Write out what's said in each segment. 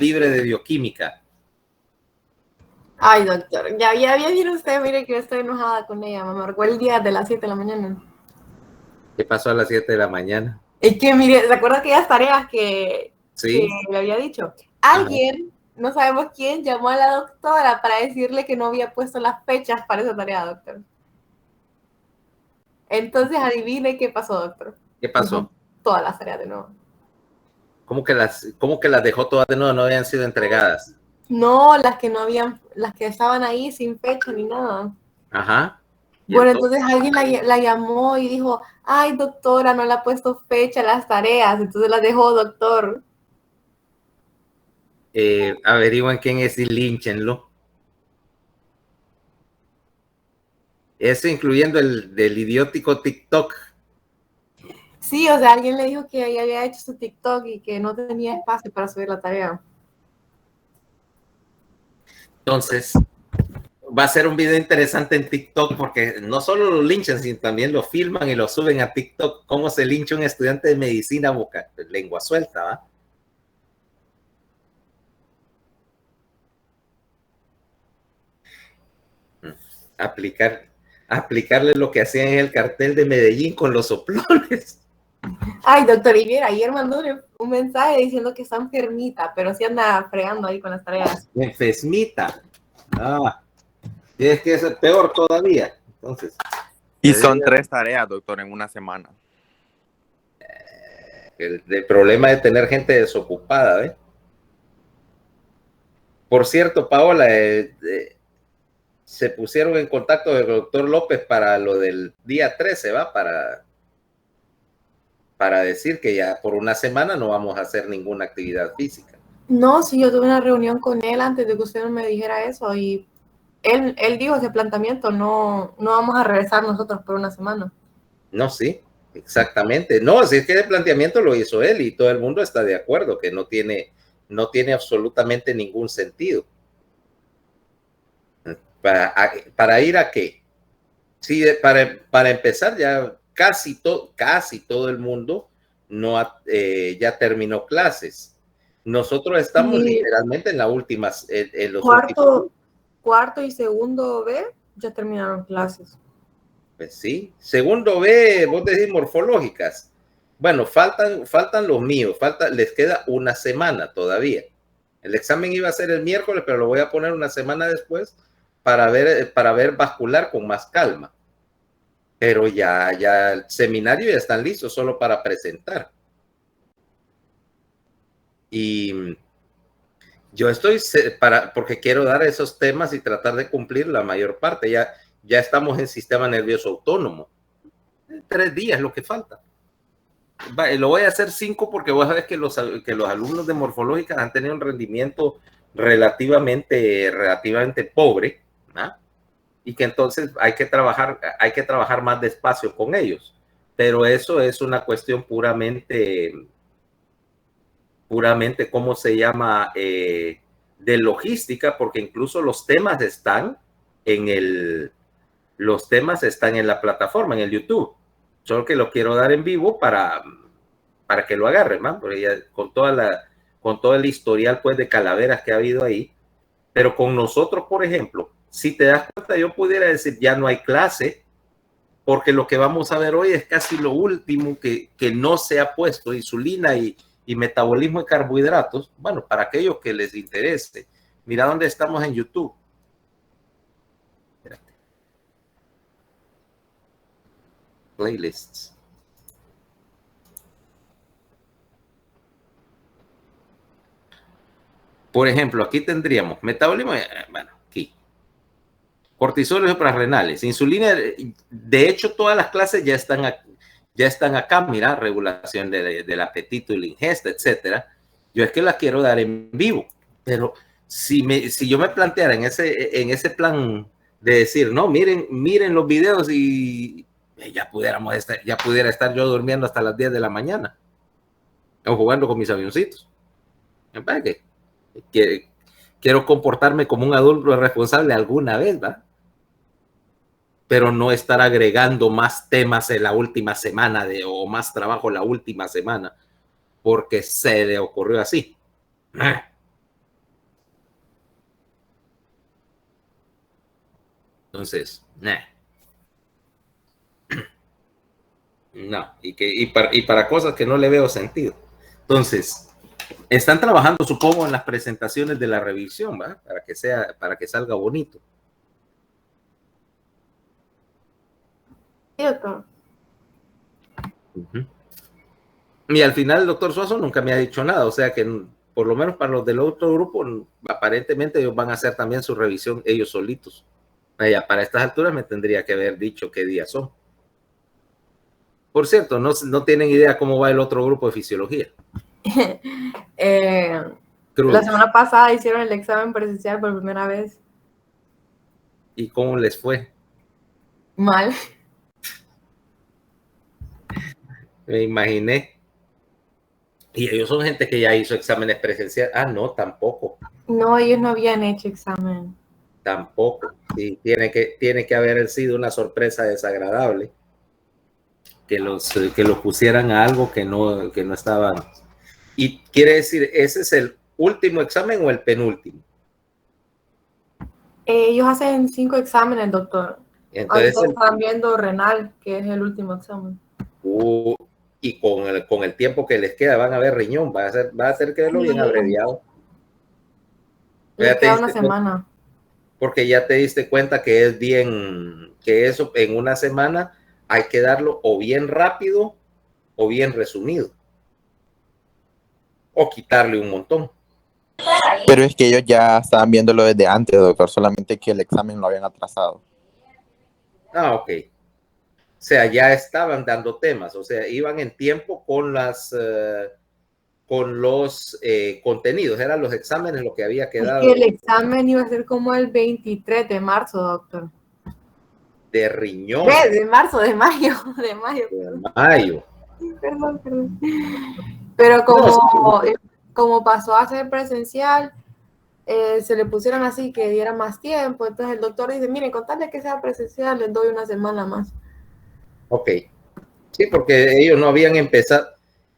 libre de bioquímica. Ay, doctor, ya viene usted, mire que yo estoy enojada con ella, me marcó el día de las 7 de la mañana. ¿Qué pasó a las 7 de la mañana? Es que, mire, ¿se acuerda aquellas tareas que Sí. le había dicho? Alguien, no sabemos quién, llamó a la doctora para decirle que no había puesto las fechas para esa tarea, doctor. Entonces, adivine qué pasó, doctor. ¿Qué pasó? Todas las tareas de nuevo. ¿Cómo que las dejó todas de nuevo? No habían sido entregadas. No, las que no habían, las que estaban ahí sin fecha ni nada. Ajá. Bueno, entonces alguien la llamó y dijo, ay, doctora, no le ha puesto fecha a las tareas, entonces las dejó, doctor. Averigüen quién es y línchenlo. Eso incluyendo el del idiótico TikTok. Sí, o sea, alguien le dijo que ella había hecho su TikTok y que no tenía espacio para subir la tarea. Entonces, va a ser un video interesante en TikTok porque no solo lo linchan, sino también lo filman y lo suben a TikTok. ¿Cómo se lincha un estudiante de medicina lengua suelta, va? Aplicarle lo que hacían en el cartel de Medellín con los soplones. Ay, doctor, y mira, ayer mandó un mensaje diciendo que está enfermita, pero sí anda fregando ahí con las tareas. Enfermita. Es que es peor todavía. Entonces. Y son 3 tareas, doctor, en una semana. El problema de tener gente desocupada, ¿eh? Por cierto, Paola, se pusieron en contacto con el doctor López para lo del día 13, ¿va? Para decir que ya por una semana no vamos a hacer ninguna actividad física. No, sí, yo tuve una reunión con él antes de que usted me dijera eso y él dijo ese planteamiento, no vamos a regresar nosotros por una semana. No, sí, exactamente. No, así es que el planteamiento lo hizo él y todo el mundo está de acuerdo que no tiene absolutamente ningún sentido. ¿Para ir a qué? Sí, para empezar, ya casi todo el mundo ya terminó clases. Nosotros estamos literalmente en la última, en los cuarto y segundo B ya terminaron clases. Pues sí. Segundo B, vos decís morfológicas. Bueno, faltan los míos, les queda una semana todavía. El examen iba a ser el miércoles, pero lo voy a poner una semana después para ver vascular con más calma. Pero ya el seminario ya están listos solo para presentar. Y yo estoy porque quiero dar esos temas y tratar de cumplir la mayor parte. Ya estamos en sistema nervioso autónomo. 3 días lo que falta. Lo voy a hacer 5 porque vos sabés que los alumnos de morfológica han tenido un rendimiento relativamente pobre, ¿no? Y que entonces hay que trabajar más despacio con ellos. Pero eso es una cuestión puramente, ¿cómo se llama? De logística, porque incluso los temas están en la plataforma, en el YouTube. Solo que lo quiero dar en vivo para que lo agarren, ¿no? Porque ya con todo el historial pues de calaveras que ha habido ahí. Pero con nosotros, por ejemplo, si te das cuenta, yo pudiera decir ya no hay clase, porque lo que vamos a ver hoy es casi lo último que no se ha puesto, insulina y metabolismo de carbohidratos. Bueno, para aquellos que les interese, mira dónde estamos en YouTube. Espérate. Playlists. Por ejemplo, aquí tendríamos metabolismo, bueno, aquí. Cortisol y suprarrenales, insulina. De hecho, todas las clases ya están acá, mira, regulación del apetito y la ingesta, etcétera. Yo es que las quiero dar en vivo, pero si yo me planteara en ese plan de decir, no, miren los videos y ya pudiera estar yo durmiendo hasta las 10 de la mañana o jugando con mis avioncitos. Quiero comportarme como un adulto responsable alguna vez, ¿va? Pero no estar agregando más temas en la última semana o más trabajo la última semana porque se le ocurrió así. Entonces, no, y para cosas que no le veo sentido. Entonces, están trabajando, supongo, en las presentaciones de la revisión, ¿va? Para que salga bonito. Sí, doctor. Y al final el doctor Suazo nunca me ha dicho nada, o sea que por lo menos para los del otro grupo, aparentemente ellos van a hacer también su revisión ellos solitos. Ya para estas alturas me tendría que haber dicho qué días son. Por cierto, no tienen idea cómo va el otro grupo de fisiología. La semana pasada hicieron el examen presencial por primera vez. ¿Y cómo les fue? Mal. Me imaginé. Y ellos son gente que ya hizo exámenes presenciales. Ah, no, tampoco. No, ellos no habían hecho examen. Tampoco. Sí, tiene que haber sido una sorpresa desagradable que los pusieran a algo que no estaban. Y quiere decir, ¿ese es el último examen o el penúltimo? Ellos hacen 5 exámenes, doctor. Entonces están viendo renal, que es el último examen. Y con el tiempo que les queda van a ver riñón, va a ser que verlo bien abreviado. Les queda una semana. Porque ya te diste cuenta que que eso en una semana hay que darlo o bien rápido o bien resumido. O quitarle un montón. Pero es que ellos ya estaban viéndolo desde antes, doctor, solamente que el examen lo habían atrasado. Ah, ok. O sea, ya estaban dando temas, o sea, iban en tiempo con los contenidos, eran los exámenes lo que había quedado. Es que el examen iba a ser como el 23 de marzo, doctor. De riñón. De marzo, de mayo. De mayo. Perdón. Pero como pasó a ser presencial, se le pusieron así que diera más tiempo. Entonces el doctor dice, miren, con tal de que sea presencial, les doy una semana más. Ok. Sí, porque ellos no habían empezado,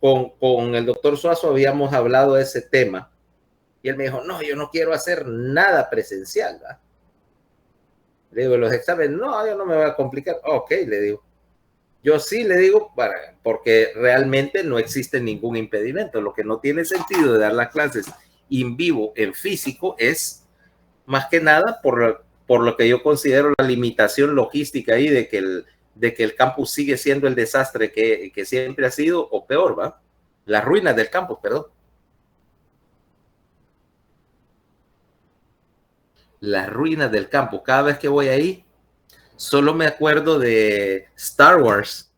con el doctor Suazo habíamos hablado de ese tema. Y él me dijo, no, yo no quiero hacer nada presencial, ¿verdad? Le digo, los exámenes, no, yo no me voy a complicar. Ok, le digo. Yo sí le digo, porque realmente no existe ningún impedimento. Lo que no tiene sentido de dar las clases en vivo, en físico, es más que nada por lo que yo considero la limitación logística ahí de que el campus sigue siendo el desastre que siempre ha sido, o peor, ¿va? Las ruinas del campus, perdón. Las ruinas del campus. Cada vez que voy ahí, solo me acuerdo de Star Wars.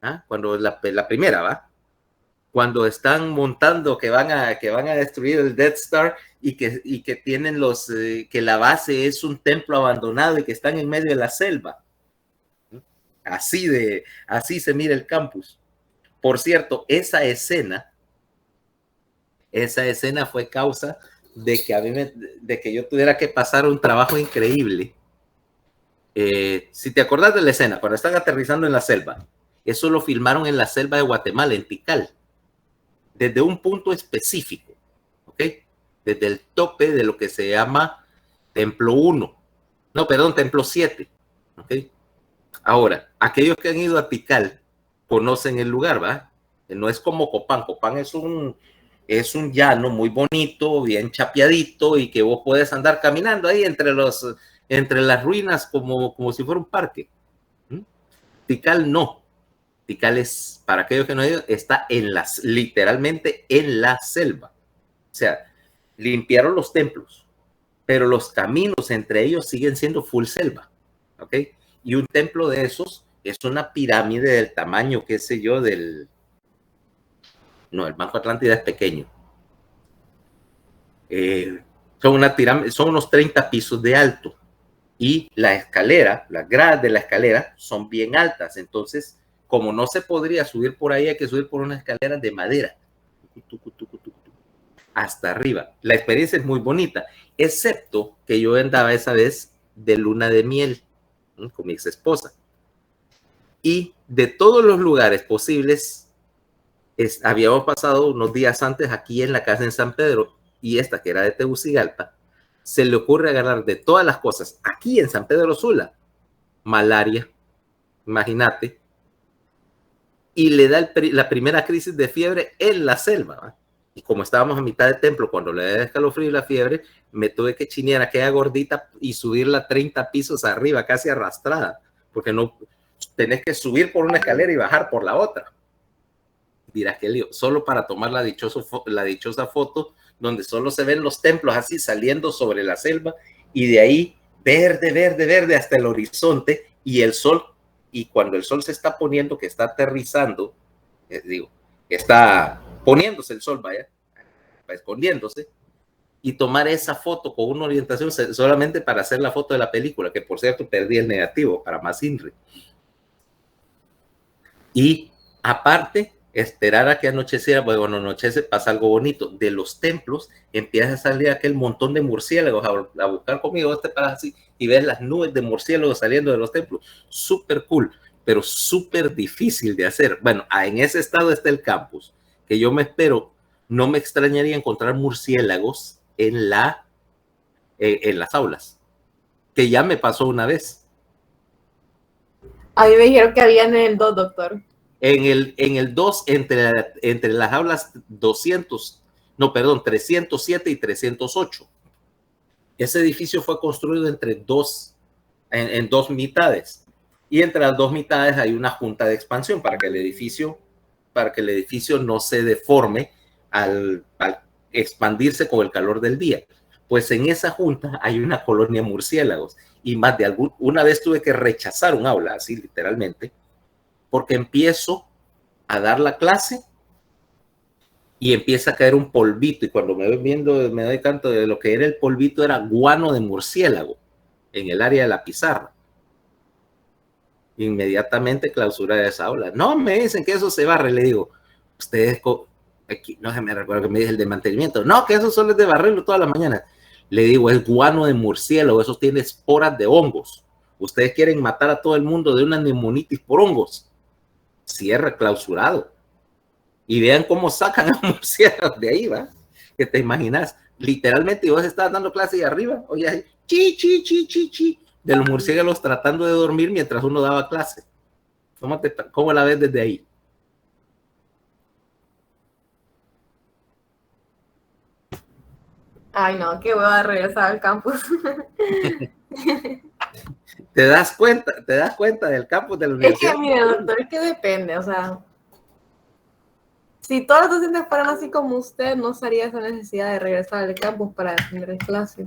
¿Ah? Cuando la primera, ¿va? Cuando están montando que van a destruir el Death Star y que tienen que la base es un templo abandonado y que están en medio de la selva. Así se mira el campus. Por cierto, esa escena fue causa de que yo tuviera que pasar un trabajo increíble. Si te acordás de la escena, cuando están aterrizando en la selva, eso lo filmaron en la selva de Guatemala, en Tikal, desde un punto específico, ¿ok? Desde el tope de lo que se llama Templo 1, no, perdón, Templo 7, ¿ok? Ahora, aquellos que han ido a Tikal conocen el lugar, ¿va? No es como Copán. Copán es un llano muy bonito, bien chapeadito y que vos puedes andar caminando ahí entre las ruinas como si fuera un parque. Tikal no. Tikal es, para aquellos que no han ido, está literalmente en la selva. O sea, limpiaron los templos, pero los caminos entre ellos siguen siendo full selva, ¿ok? Y un templo de esos es una pirámide del tamaño, qué sé yo, no, el Banco Atlántida es pequeño. Son unos 30 pisos de alto. Y la escalera, las gradas de la escalera son bien altas. Entonces, como no se podría subir por ahí, hay que subir por unas escaleras de madera. Hasta arriba. La experiencia es muy bonita, excepto que yo andaba esa vez de luna de miel con mi ex esposa. Y de todos los lugares posibles, habíamos pasado unos días antes aquí en la casa en San Pedro, y esta que era de Tegucigalpa, se le ocurre agarrar de todas las cosas aquí en San Pedro Sula, malaria, imagínate, y le da la primera crisis de fiebre en la selva, ¿va? Y como estábamos a mitad de templo, cuando le da escalofrío y la fiebre, me tuve que chinear a aquella gordita y subirla 30 pisos arriba, casi arrastrada, porque no tenés que subir por una escalera y bajar por la otra. Dirás que lío, solo para tomar la dichosa foto donde solo se ven los templos así saliendo sobre la selva y de ahí verde, verde, verde hasta el horizonte y el sol. Y cuando el sol se está poniendo, que está aterrizando, está poniéndose el sol, vaya, escondiéndose, y tomar esa foto con una orientación solamente para hacer la foto de la película, que por cierto perdí el negativo para más INRI. Y aparte, esperar a que anocheciera, pues cuando anochece pasa algo bonito. De los templos empieza a salir aquel montón de murciélagos a buscar conmigo para así, y ves las nubes de murciélagos saliendo de los templos. Súper cool, pero súper difícil de hacer. Bueno, en ese estado está el campus, que yo me espero, no me extrañaría encontrar murciélagos en las aulas, que ya me pasó una vez. A mí me dijeron que había en el 2, doctor. En el 2, entre las aulas 307 y 308. Ese edificio fue construido en dos mitades. Y entre las dos mitades hay una junta de expansión para que el edificio no se deforme al expandirse con el calor del día. Pues en esa junta hay una colonia de murciélagos. Y una vez tuve que rechazar un aula, así literalmente, porque empiezo a dar la clase y empieza a caer un polvito, y cuando me voy viendo me doy cuenta de lo que era el polvito, era guano de murciélago en el área de la pizarra. Inmediatamente clausura de esa aula. No, me dicen que eso se barre. Le digo, ustedes, aquí, no se me recuerda que me dice el de mantenimiento, no, que eso solo es de barrerlo toda la mañana. Le digo, es guano de murciélago, eso tiene esporas de hongos. Ustedes quieren matar a todo el mundo de una neumonitis por hongos. Cierre, clausurado. Y vean cómo sacan a murciélagos de ahí, ¿va? Que te imaginas, literalmente vos estás dando clase y arriba, oye, chi, chi, chi, chi, chi, de los murciélagos tratando de dormir mientras uno daba clase. ¿Cómo la ves desde ahí? Ay, no, que voy a regresar al campus. ¿Te das cuenta del campus de la universidad? Es que, mire, doctor, es que depende, o sea, si todos los docentes fueran así como usted, no estaría esa necesidad de regresar al campus para atender clase.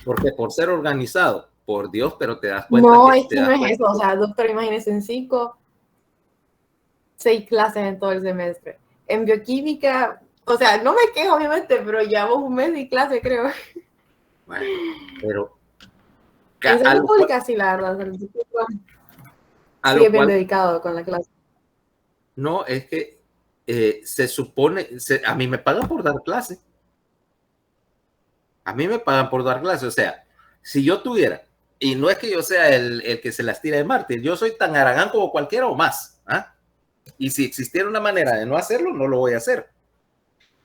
Porque por ser organizado, por Dios, pero te das cuenta. No, es que no es eso, o sea, doctor, imagínese en 6 clases en todo el semestre. En bioquímica, o sea, no me quejo obviamente, pero llevamos un mes de clase, creo. Bueno, pero en salud pública sí, la verdad. Sí, es bien dedicado con la clase. No, es que se supone, a mí me pagan por dar clase. A mí me pagan por dar clase. O sea, si yo tuviera, y no es que yo sea el que se las tira de mártir, yo soy tan haragán como cualquiera o más. ¿Ah? Y si existiera una manera de no hacerlo, no lo voy a hacer.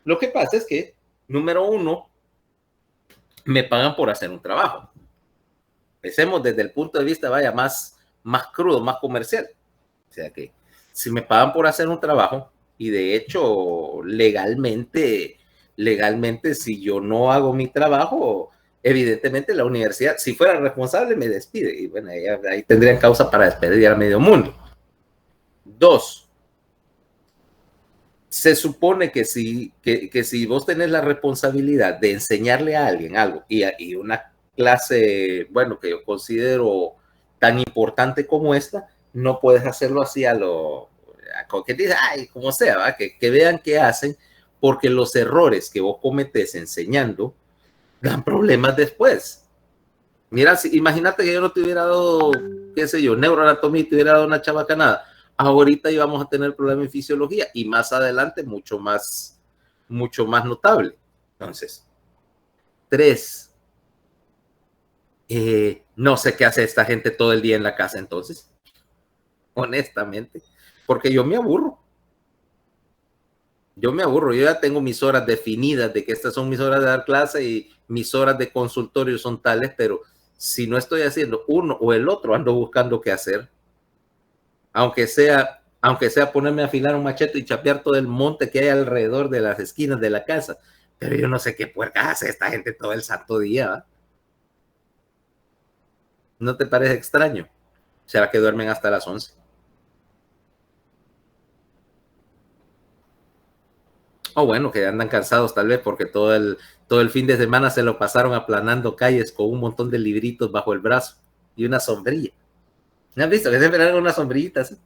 Lo que pasa es que, número uno, me pagan por hacer un trabajo. Empecemos desde el punto de vista, vaya, más crudo, más comercial. O sea que si me pagan por hacer un trabajo, y de hecho legalmente, si yo no hago mi trabajo, evidentemente la universidad, si fuera responsable, me despide. Y bueno, ahí tendrían causa para despedir a medio mundo. 2, se supone que si vos tenés la responsabilidad de enseñarle a alguien algo y una clase, bueno, que yo considero tan importante como esta, no puedes hacerlo así que dice, ay, como sea, ¿va? Que vean qué hacen, porque los errores que vos cometés enseñando dan problemas después. Mira, imagínate que yo no te hubiera dado, qué sé yo, neuroanatomía y te hubiera dado una chabacanada. Ahorita íbamos a tener problemas en fisiología y más adelante mucho más notable. Entonces, 3, no sé qué hace esta gente todo el día en la casa entonces, honestamente, porque yo me aburro. Yo me aburro, yo ya tengo mis horas definidas de que estas son mis horas de dar clase y mis horas de consultorio son tales, pero si no estoy haciendo uno o el otro, ando buscando qué hacer. Aunque sea ponerme a afilar un machete y chapear todo el monte que hay alrededor de las esquinas de la casa. Pero yo no sé qué puerca hace esta gente todo el santo día, ¿va? ¿No te parece extraño? ¿Será que duermen hasta las 11? O bueno, que andan cansados tal vez porque todo el fin de semana se lo pasaron aplanando calles con un montón de libritos bajo el brazo y una sombrilla. ¿No has visto que siempre dan unas sombrillitas?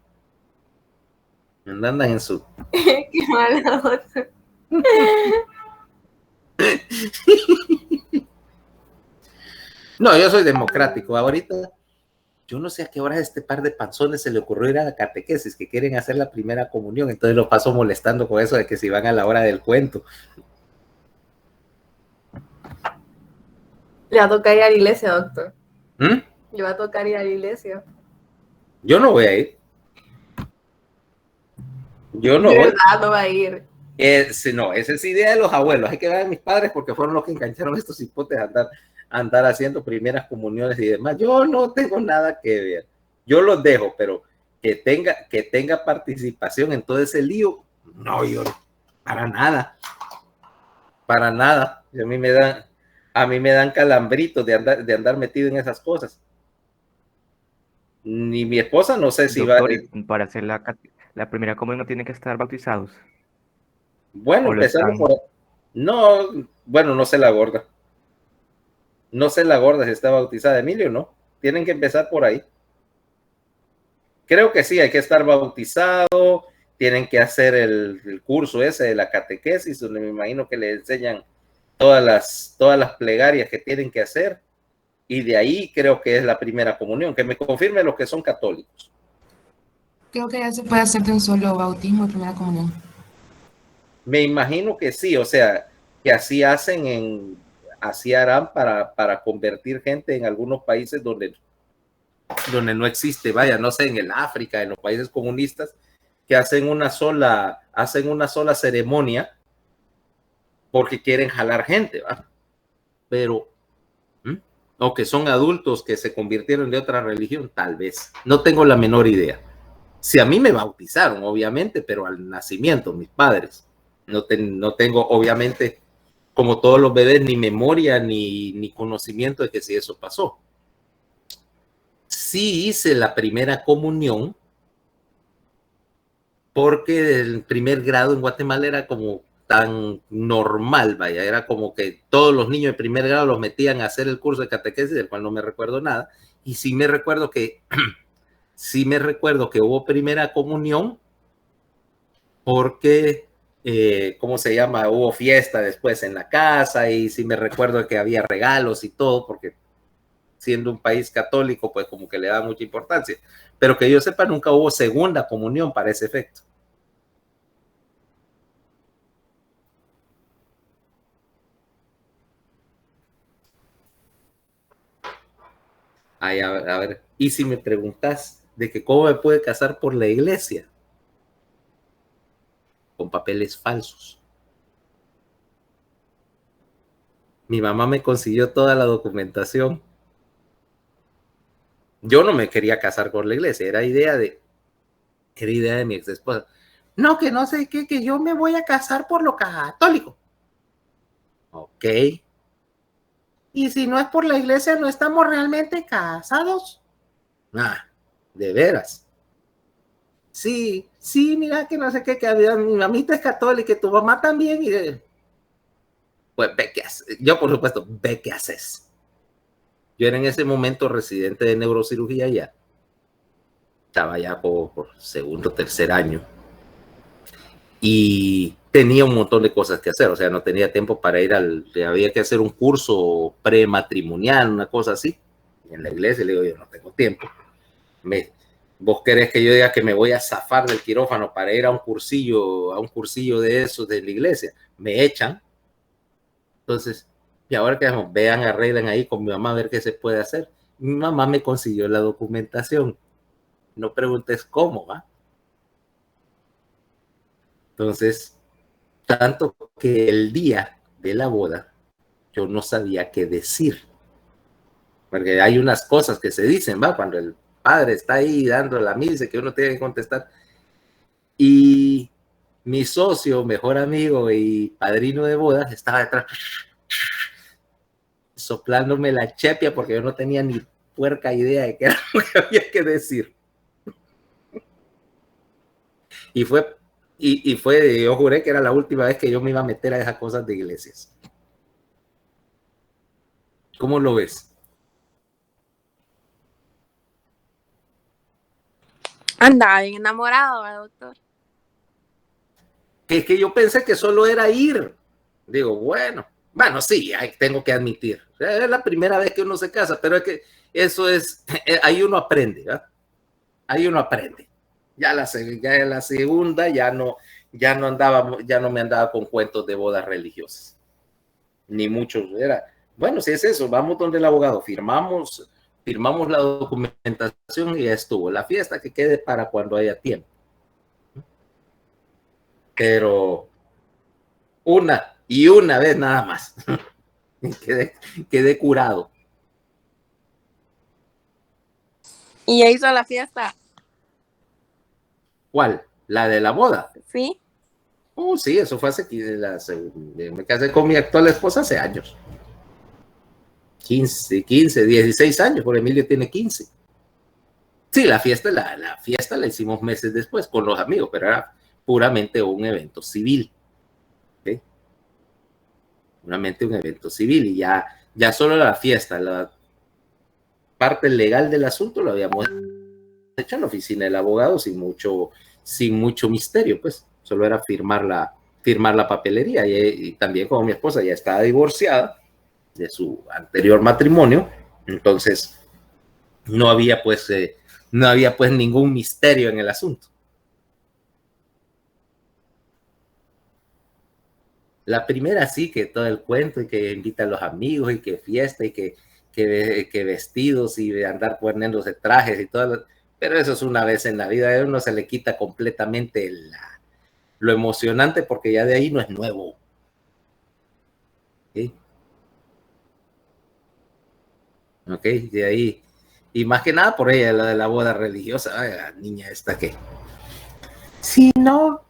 Andan en su... Qué mala onda. No, yo soy democrático. Ahorita, yo no sé a qué hora a este par de panzones se le ocurrió ir a la catequesis, que quieren hacer la primera comunión. Entonces lo paso molestando con eso de que si van a la hora del cuento. Le va a tocar ir a la iglesia, doctor. ¿Mm? Le va a tocar ir a la iglesia. Yo no voy a ir. Yo no de voy. verdad no va a ir. No, esa es idea de los abuelos. Hay que ver a mis padres porque fueron los que engancharon estos hipotes a andar haciendo primeras comuniones y demás. Yo no tengo nada que ver. Yo los dejo, pero que tenga participación en todo ese lío, no, yo no. Para nada. Para nada. A mí me dan calambritos de andar metido en esas cosas. Ni mi esposa, no sé si Doctor, va. para hacer la primera comunión tienen que estar bautizados. Bueno, empezando por... No, bueno, no sé la gorda. No sé la gorda si está bautizada. Emilio, ¿no? Tienen que empezar por ahí. Creo que sí, hay que estar bautizado, tienen que hacer el curso ese de la catequesis, donde me imagino que le enseñan todas las plegarias que tienen que hacer, y de ahí creo que es la primera comunión, que me confirme los que son católicos. Creo que ya se puede hacer de un solo bautismo y primera comunión. Me imagino que sí, o sea, que así harán para convertir gente en algunos países donde no existe, vaya, no sé, en el África, en los países comunistas, que hacen una sola ceremonia porque quieren jalar gente, ¿va? Pero, o que son adultos que se convirtieron de otra religión, tal vez. No tengo la menor idea. Si a mí me bautizaron, obviamente, pero al nacimiento, mis padres. No tengo, obviamente, como todos los bebés, ni memoria ni conocimiento de que si eso pasó. Sí hice la primera comunión porque el primer grado en Guatemala era como tan normal, vaya, era como que todos los niños de primer grado los metían a hacer el curso de catequesis, del cual no me recuerdo nada, y sí me recuerdo que hubo primera comunión porque, ¿cómo se llama? Hubo fiesta después en la casa y sí me recuerdo que había regalos y todo, porque siendo un país católico, pues como que le da mucha importancia. Pero que yo sepa, nunca hubo segunda comunión para ese efecto. Ay, a ver, y si me preguntas de que cómo me puede casar por la iglesia, con papeles falsos. Mi mamá me consiguió toda la documentación. Yo no me quería casar por la iglesia, era idea de mi ex esposa. No, que no sé qué, que yo me voy a casar por lo católico. Ok. Y si no es por la iglesia, no estamos realmente casados. Ah, de veras. Sí, mira que no sé qué, que mi mamita es católica y tu mamá también. Pues ve qué haces. Yo, por supuesto, ve qué haces. Yo era en ese momento residente de neurocirugía ya. Estaba ya por segundo, tercer año. Y tenía un montón de cosas que hacer. O sea, no tenía tiempo para ir había que hacer un curso prematrimonial, una cosa así. En la iglesia le digo, yo no tengo tiempo. ¿Vos querés que yo diga que me voy a zafar del quirófano para ir a un cursillo de esos de la iglesia? Me echan. Entonces, y ahora que vean, arreglen ahí con mi mamá a ver qué se puede hacer. Mi mamá me consiguió la documentación. No preguntes cómo, ¿va? Entonces, Tanto que el día de la boda yo no sabía qué decir. Porque hay unas cosas que se dicen, ¿va? Cuando el padre está ahí dando la misa que uno tiene que contestar. Y mi socio, mejor amigo y padrino de bodas estaba detrás soplándome la chepia porque yo no tenía ni puerca idea de qué era lo que había que decir. Y fue, yo juré que era la última vez que yo me iba a meter a esas cosas de iglesias. ¿Cómo lo ves? Andaba bien enamorado, ¿verdad, doctor? Que yo pensé que solo era ir. Digo, bueno, sí, tengo que admitir. Es la primera vez que uno se casa, pero es que eso es, ahí uno aprende, ¿verdad? Ahí uno aprende. Ya la segunda ya no me andaba con cuentos de bodas religiosas. Ni muchos. Era, bueno, si es eso, vamos donde el abogado, firmamos la documentación y ya estuvo. La fiesta que quede para cuando haya tiempo. Pero una vez nada más. quedé curado. ¿Y ya hizo la fiesta? ¿Cuál? ¿La de la boda? Sí. Sí, eso fue me casé con mi actual esposa hace años. 15, 16 años, porque Emilio tiene 15. Sí, la fiesta la hicimos meses después con los amigos, pero era puramente un evento civil. ¿Sí? Puramente un evento civil y ya solo la fiesta, la parte legal del asunto lo habíamos hecho en la oficina del abogado sin mucho misterio, pues solo era firmar la papelería y también como mi esposa ya estaba divorciada de su anterior matrimonio, entonces no había pues ningún misterio en el asunto. La primera sí, que todo el cuento y que invita a los amigos y que fiesta y que vestidos y de andar poniéndose trajes y todo, pero eso es una vez en la vida, a uno se le quita completamente lo emocionante porque ya de ahí no es nuevo. ¿Sí? Ok, de ahí. Y más que nada por ella, la de la boda religiosa, la niña esta que... Si no,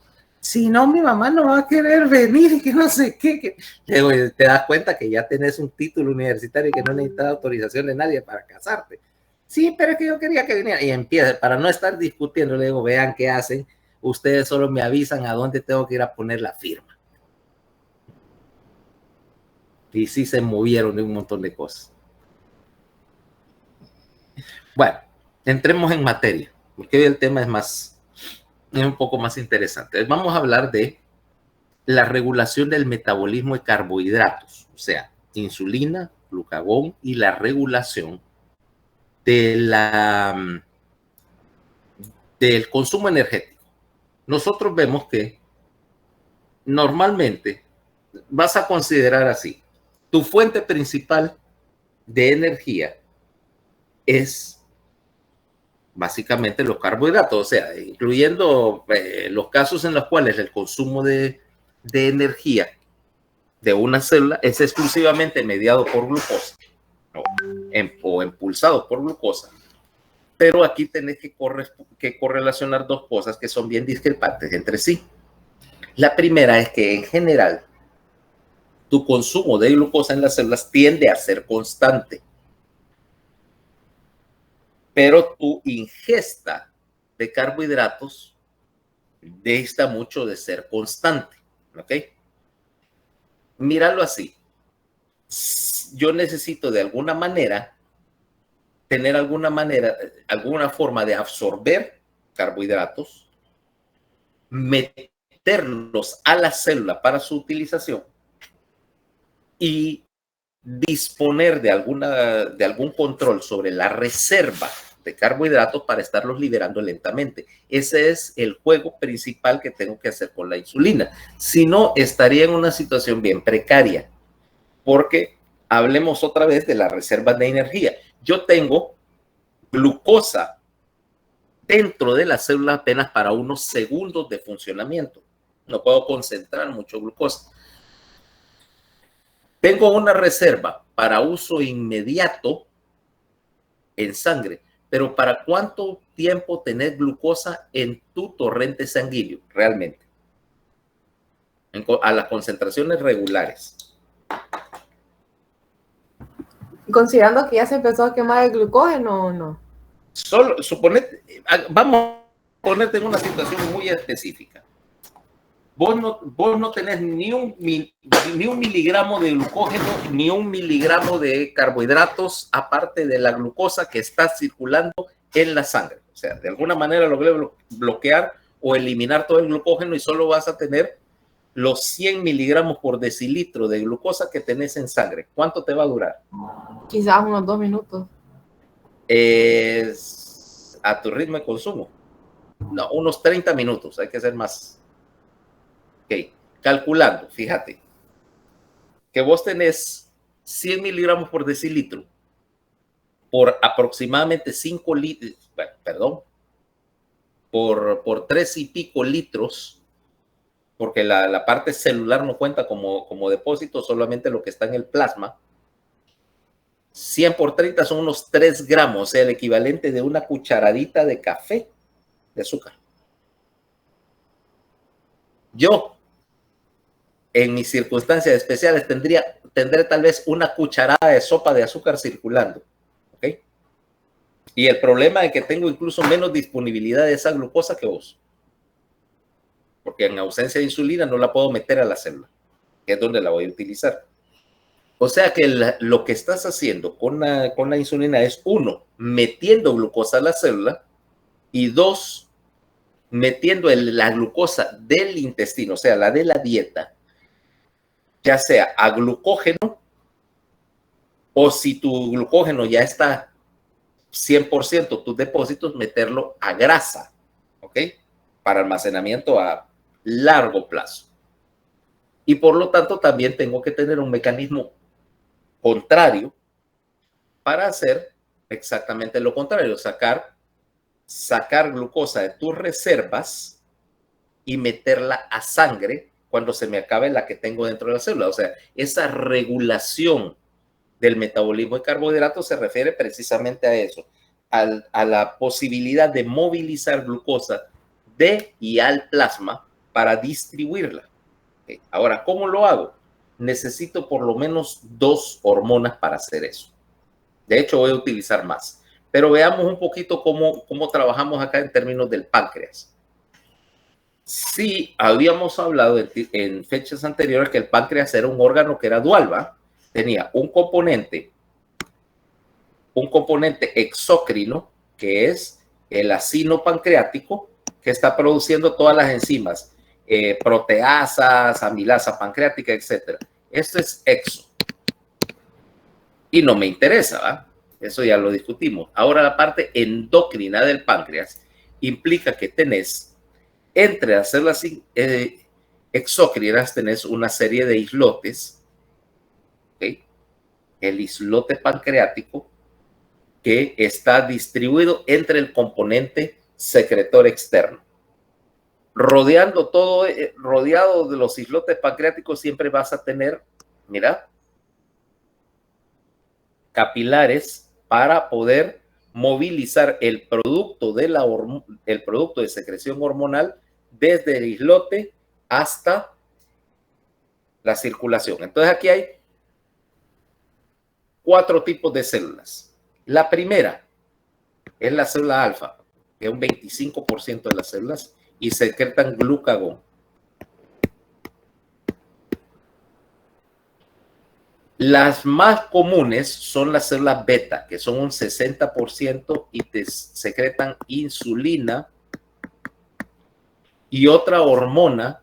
mi mamá no va a querer venir y que no sé qué. Que... Te das cuenta que ya tenés un título universitario y que no necesitas autorización de nadie para casarte. Sí, pero es que yo quería que viniera. Y empieza, para no estar discutiendo, le digo, vean qué hacen. Ustedes solo me avisan a dónde tengo que ir a poner la firma. Y sí se movieron de un montón de cosas. Bueno, entremos en materia, porque hoy el tema es un poco más interesante. Vamos a hablar de la regulación del metabolismo de carbohidratos, o sea, insulina, glucagón y la regulación del consumo energético. Nosotros vemos que normalmente vas a considerar así, tu fuente principal de energía es básicamente los carbohidratos, o sea, incluyendo los casos en los cuales el consumo de energía de una célula es exclusivamente mediado por glucosa o impulsado por glucosa. Pero aquí tenés que correlacionar dos cosas que son bien discrepantes entre sí. La primera es que en general tu consumo de glucosa en las células tiende a ser constante, pero tu ingesta de carbohidratos dista mucho de ser constante. ¿Ok? Míralo así. Yo necesito de alguna manera tener alguna forma de absorber carbohidratos, meterlos a la célula para su utilización y disponer de algún control sobre la reserva de carbohidratos para estarlos liberando lentamente. Ese es el juego principal que tengo que hacer con la insulina. Si no, estaría en una situación bien precaria, porque hablemos otra vez de la reserva de energía. Yo tengo glucosa dentro de la célula apenas para unos segundos de funcionamiento. no puedo concentrar mucho glucosa. Tengo una reserva para uso inmediato en sangre, pero ¿para cuánto tiempo tener glucosa en tu torrente sanguíneo realmente? A las concentraciones regulares. Considerando que ya se empezó a quemar el glucógeno o no. Solo, suponete, vamos a ponerte en una situación muy específica. Vos no tenés ni un miligramo de glucógeno, ni un miligramo de carbohidratos, aparte de la glucosa que está circulando en la sangre. O sea, de alguna manera logré bloquear o eliminar todo el glucógeno y solo vas a tener los 100 miligramos por decilitro de glucosa que tenés en sangre. ¿Cuánto te va a durar? Quizás unos 2 minutos. A tu ritmo de consumo. No, unos 30 minutos. Hay que ser más. Ok, calculando, fíjate. Que vos tenés 100 miligramos por decilitro por aproximadamente 5 litros, perdón, por 3 y pico litros, porque la parte celular no cuenta como depósito, solamente lo que está en el plasma. 100 por 30 son unos 3 gramos, o sea, el equivalente de una cucharadita de café de azúcar. Yo, en mis circunstancias especiales, tendré tal vez una cucharada de sopa de azúcar circulando. ¿Ok? Y el problema es que tengo incluso menos disponibilidad de esa glucosa que vos. Porque en ausencia de insulina no la puedo meter a la célula, que es donde la voy a utilizar. O sea que lo que estás haciendo con la insulina es, 1, metiendo glucosa a la célula, y 2, metiendo la glucosa del intestino, o sea, la de la dieta, ya sea a glucógeno, o si tu glucógeno ya está 100%, tus depósitos, meterlo a grasa, ¿ok? Para almacenamiento a largo plazo. Y por lo tanto también tengo que tener un mecanismo contrario para hacer exactamente lo contrario, sacar glucosa de tus reservas y meterla a sangre cuando se me acabe la que tengo dentro de la célula. O sea, esa regulación del metabolismo de carbohidratos se refiere precisamente a eso, a la posibilidad de movilizar glucosa de y al plasma para distribuirla. Okay. Ahora, ¿cómo lo hago? Necesito por lo menos 2 hormonas para hacer eso. De hecho, voy a utilizar más. Pero veamos un poquito cómo trabajamos acá en términos del páncreas. Sí, habíamos hablado en fechas anteriores que el páncreas era un órgano que era dual, ¿va? Tenía un componente exócrino, que es el acino pancreático, que está produciendo todas las enzimas, proteasas, amilasa pancreática, etc. Esto es exo. Y no me interesa, ¿va? Eso ya lo discutimos. Ahora la parte endocrina del páncreas implica que tenés, entre las células exócrinas, tenés una serie de islotes, ¿okay? El islote pancreático, que está distribuido entre el componente secretor externo. Rodeado de los islotes pancreáticos siempre vas a tener, mira, capilares para poder movilizar el producto de secreción hormonal desde el islote hasta la circulación. Entonces aquí hay 4 tipos de células. La primera es la célula alfa, que es un 25% de las células, y secretan glucagón. Las más comunes son las células beta, que son un 60% y te secretan insulina y otra hormona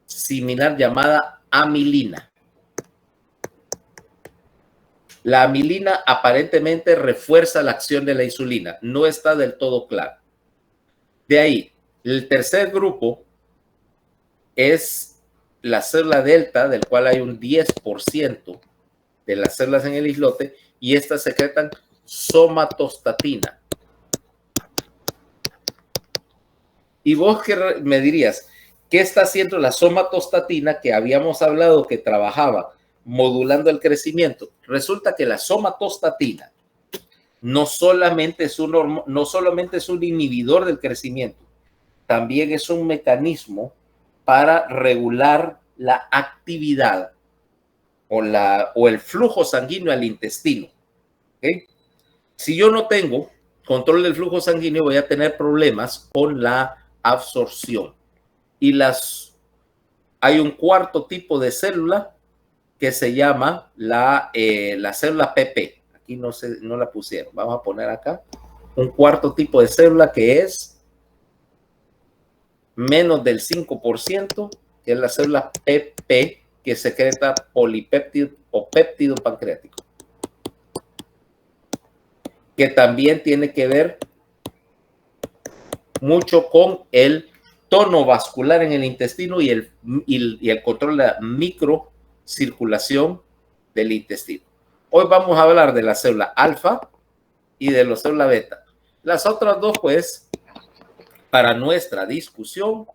similar llamada amilina. La amilina aparentemente refuerza la acción de la insulina. No está del todo claro. De ahí, el tercer grupo es la célula delta, del cual hay un 10% de las células en el islote, y estas secretan somatostatina. Y vos que me dirías, ¿Qué está haciendo la somatostatina que habíamos hablado que trabajaba modulando el crecimiento? Resulta que la somatostatina no solamente es un inhibidor del crecimiento, también es un mecanismo para regular la actividad o el flujo sanguíneo al intestino. ¿Okay? Si yo no tengo control del flujo sanguíneo, voy a tener problemas con la absorción. Y hay un cuarto tipo de célula que se llama la célula PP. Aquí no la pusieron. Vamos a poner acá un cuarto tipo de célula que es menos del 5%, que es la célula PP, que secreta polipéptido o péptido pancreático, que también tiene que ver mucho con el tono vascular en el intestino y el control de la microcirculación del intestino. Hoy vamos a hablar de la célula alfa y de la célula beta. Las otras dos, pues, para nuestra discusión,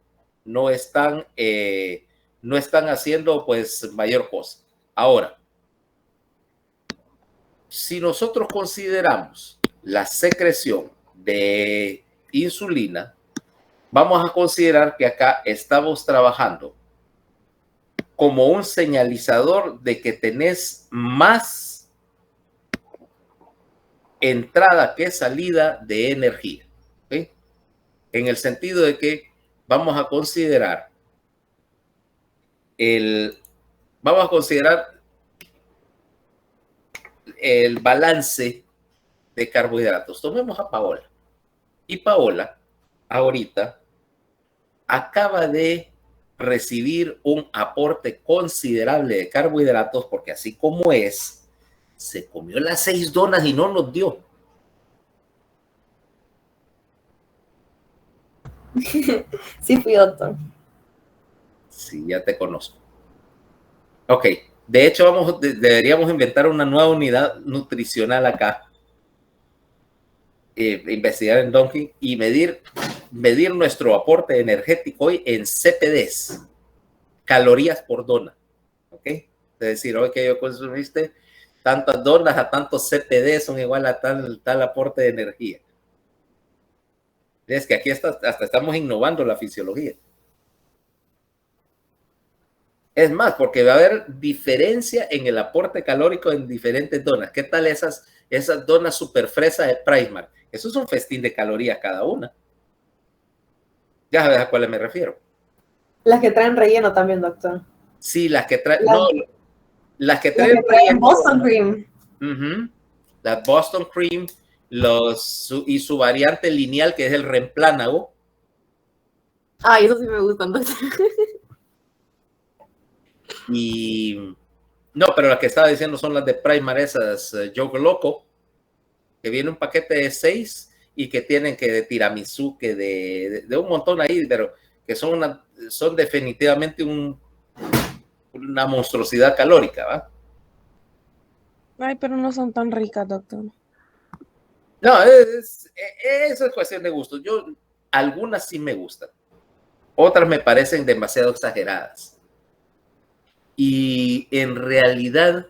no están haciendo, pues, mayor cosa. Ahora, si nosotros consideramos la secreción de insulina, vamos a considerar que acá estamos trabajando como un señalizador de que tenés más entrada que salida de energía. ¿Sí? En el sentido de que vamos a considerar el balance de carbohidratos. Tomemos a Paola. Y Paola, ahorita, acaba de recibir un aporte considerable de carbohidratos porque así como es, se comió las 6 donas y no nos dio. Sí, fui doctor. Sí, ya te conozco. Ok, de hecho deberíamos inventar una nueva unidad nutricional acá. Investigar en Dunkin' y medir nuestro aporte energético hoy en CPDs, calorías por dona. ¿Ok? Es decir, hoy que yo consumiste tantas donas a tantos CPD son igual a tal aporte de energía. Es que aquí hasta estamos innovando la fisiología. Es más, porque va a haber diferencia en el aporte calórico en diferentes donas. ¿Qué tal esas donas super fresa de Primark? Eso es un festín de calorías cada una. Ya sabes a cuáles me refiero. Las que traen relleno también, doctor. Sí, las que traen relleno. Boston Cream. Las Boston Cream y su variante lineal, que es el reemplánago. Ay, eso sí me gusta, doctor. Y no, pero las que estaba diciendo son las de Primark, esas Yogo Loco, que viene un paquete de 6 y que tienen que de tiramisú, que de un montón ahí, pero que son definitivamente una monstruosidad calórica, ¿va? Ay, pero no son tan ricas, doctor. No, eso es cuestión de gusto. Algunas sí me gustan, otras me parecen demasiado exageradas. Y en realidad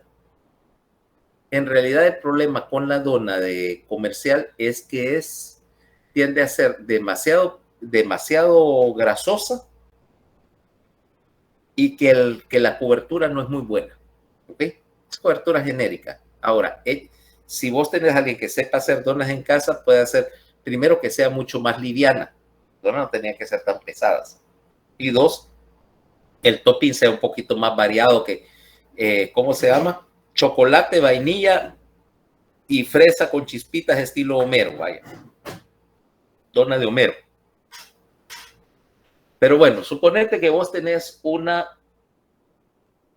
el problema con la dona de comercial es que tiende a ser demasiado grasosa y que la cobertura no es muy buena. ¿Okay? Es cobertura genérica. Ahora, si vos tenés a alguien que sepa hacer donas en casa, puede hacer, primero, que sea mucho más liviana. Las donas no tenían que ser tan pesadas. Y 2, el topping sea un poquito más variado que, ¿cómo se llama? Chocolate, vainilla y fresa con chispitas estilo Homero, vaya. Dona de Homero. Pero bueno, suponete que vos tenés una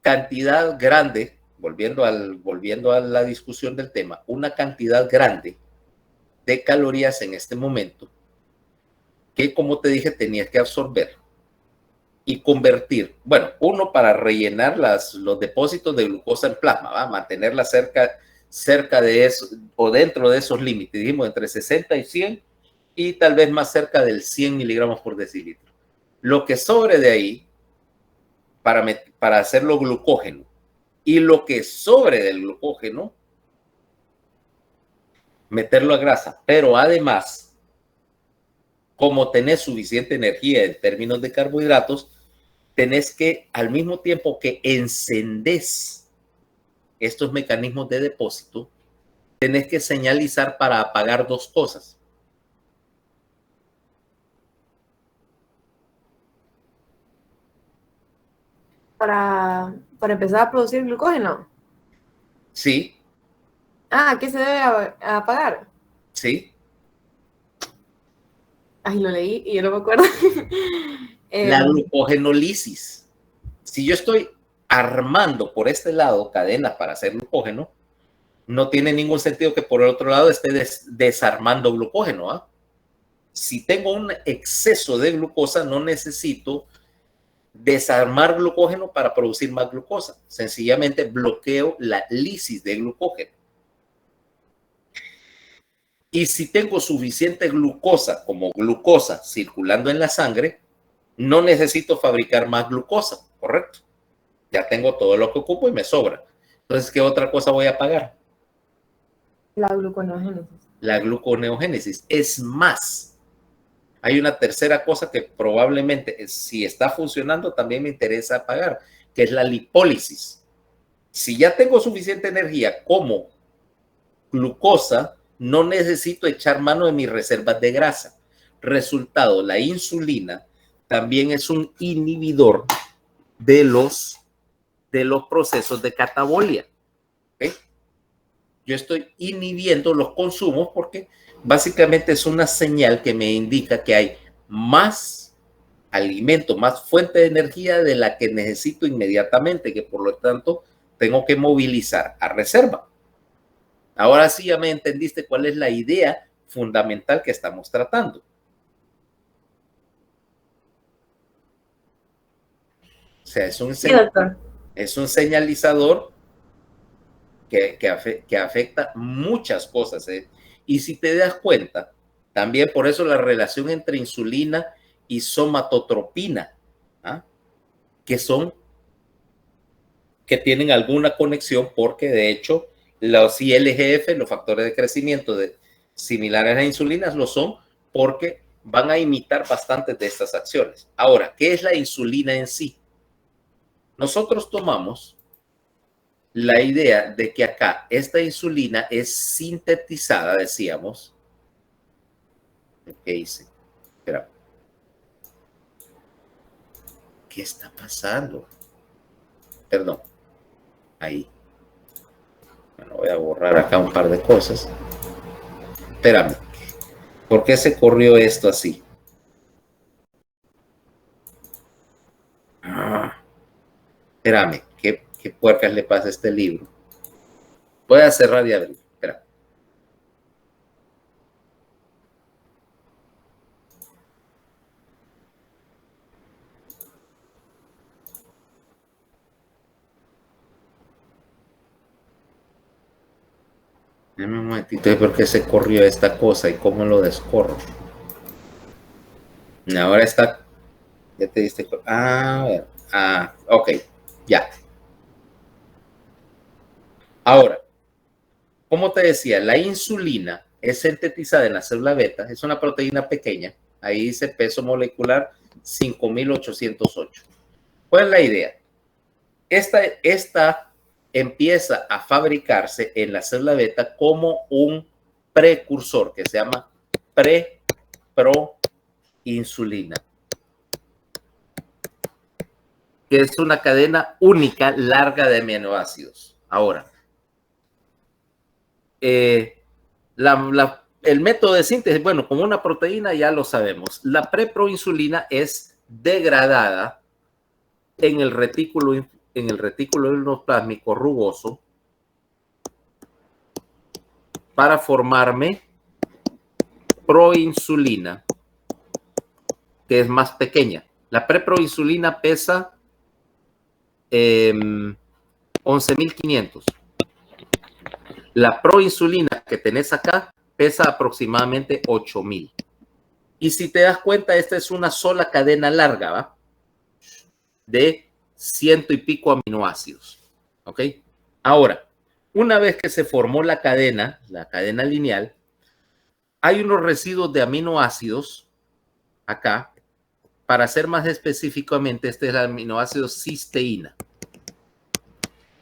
cantidad grande, volviendo a la discusión del tema, una cantidad grande de calorías en este momento que, como te dije, tenías que absorber y convertir, bueno, uno para rellenar los depósitos de glucosa en plasma, ¿va? Mantenerla cerca de eso o dentro de esos límites, dijimos entre 60 y 100 y tal vez más cerca del 100 miligramos por decilitro. Lo que sobre de ahí para hacerlo glucógeno y lo que sobre del glucógeno, meterlo a grasa. Pero además, como tenés suficiente energía en términos de carbohidratos, tenés que, al mismo tiempo que encendés estos mecanismos de depósito, tenés que señalizar para apagar dos cosas. Para empezar a producir glucógeno. Sí. ¿Qué se debe apagar? Sí. Ay, lo leí y yo no me acuerdo. La glucogenólisis. Si yo estoy armando por este lado cadenas para hacer glucógeno, no tiene ningún sentido que por el otro lado esté desarmando glucógeno. ¿Ah? Si tengo un exceso de glucosa, no necesito desarmar glucógeno para producir más glucosa. Sencillamente bloqueo la lisis de glucógeno. Y si tengo suficiente glucosa como glucosa circulando en la sangre, no necesito fabricar más glucosa, ¿correcto? Ya tengo todo lo que ocupo y me sobra. Entonces, ¿qué otra cosa voy a pagar? La gluconeogénesis. La gluconeogénesis. Es más, hay una tercera cosa que probablemente, si está funcionando, también me interesa pagar, que es la lipólisis. Si ya tengo suficiente energía como glucosa, no necesito echar mano de mis reservas de grasa. Resultado, la insulina también es un inhibidor de los procesos de catabolia. ¿Okay? Yo estoy inhibiendo los consumos porque básicamente es una señal que me indica que hay más alimento, más fuente de energía de la que necesito inmediatamente, que por lo tanto tengo que movilizar a reserva. Ahora sí ya me entendiste cuál es la idea fundamental que estamos tratando. O sea, es un señalizador que afecta muchas cosas. Y si te das cuenta, también por eso la relación entre insulina y somatotropina, que tienen alguna conexión, porque de hecho los ILGF, los factores de crecimiento similares a la insulina, lo son porque van a imitar bastantes de estas acciones. Ahora, ¿qué es la insulina en sí? Nosotros tomamos la idea de que acá esta insulina es sintetizada, decíamos. ¿Qué hice? Espera. ¿Qué está pasando? Perdón. Ahí. Bueno, voy a borrar acá un par de cosas. Espérame. ¿Por qué se corrió esto así? Espérame. ¿Qué puercas le pasa a este libro? Voy a cerrar y abrir. Espera. Dame un momentito, ¿por qué se corrió esta cosa y cómo lo descorro? Ahora está. Ya te diste. Ok, ya. Ahora, como te decía, la insulina es sintetizada en la célula beta, es una proteína pequeña. Ahí dice peso molecular 5808. ¿Cuál es la idea? Esta empieza a fabricarse en la célula beta como un precursor que se llama preproinsulina, que es una cadena única larga de aminoácidos. Ahora, el método de síntesis, bueno, como una proteína ya lo sabemos. La preproinsulina es degradada en el retículo endoplásmico rugoso para formarme proinsulina, que es más pequeña. La preproinsulina pesa 11.500. La proinsulina que tenés acá pesa aproximadamente 8.000. Y si te das cuenta, esta es una sola cadena larga, ¿va? De 100 y pico aminoácidos. ¿Ok? Ahora, una vez que se formó la cadena lineal, hay unos residuos de aminoácidos acá. Para ser más específicamente, este es el aminoácido cisteína.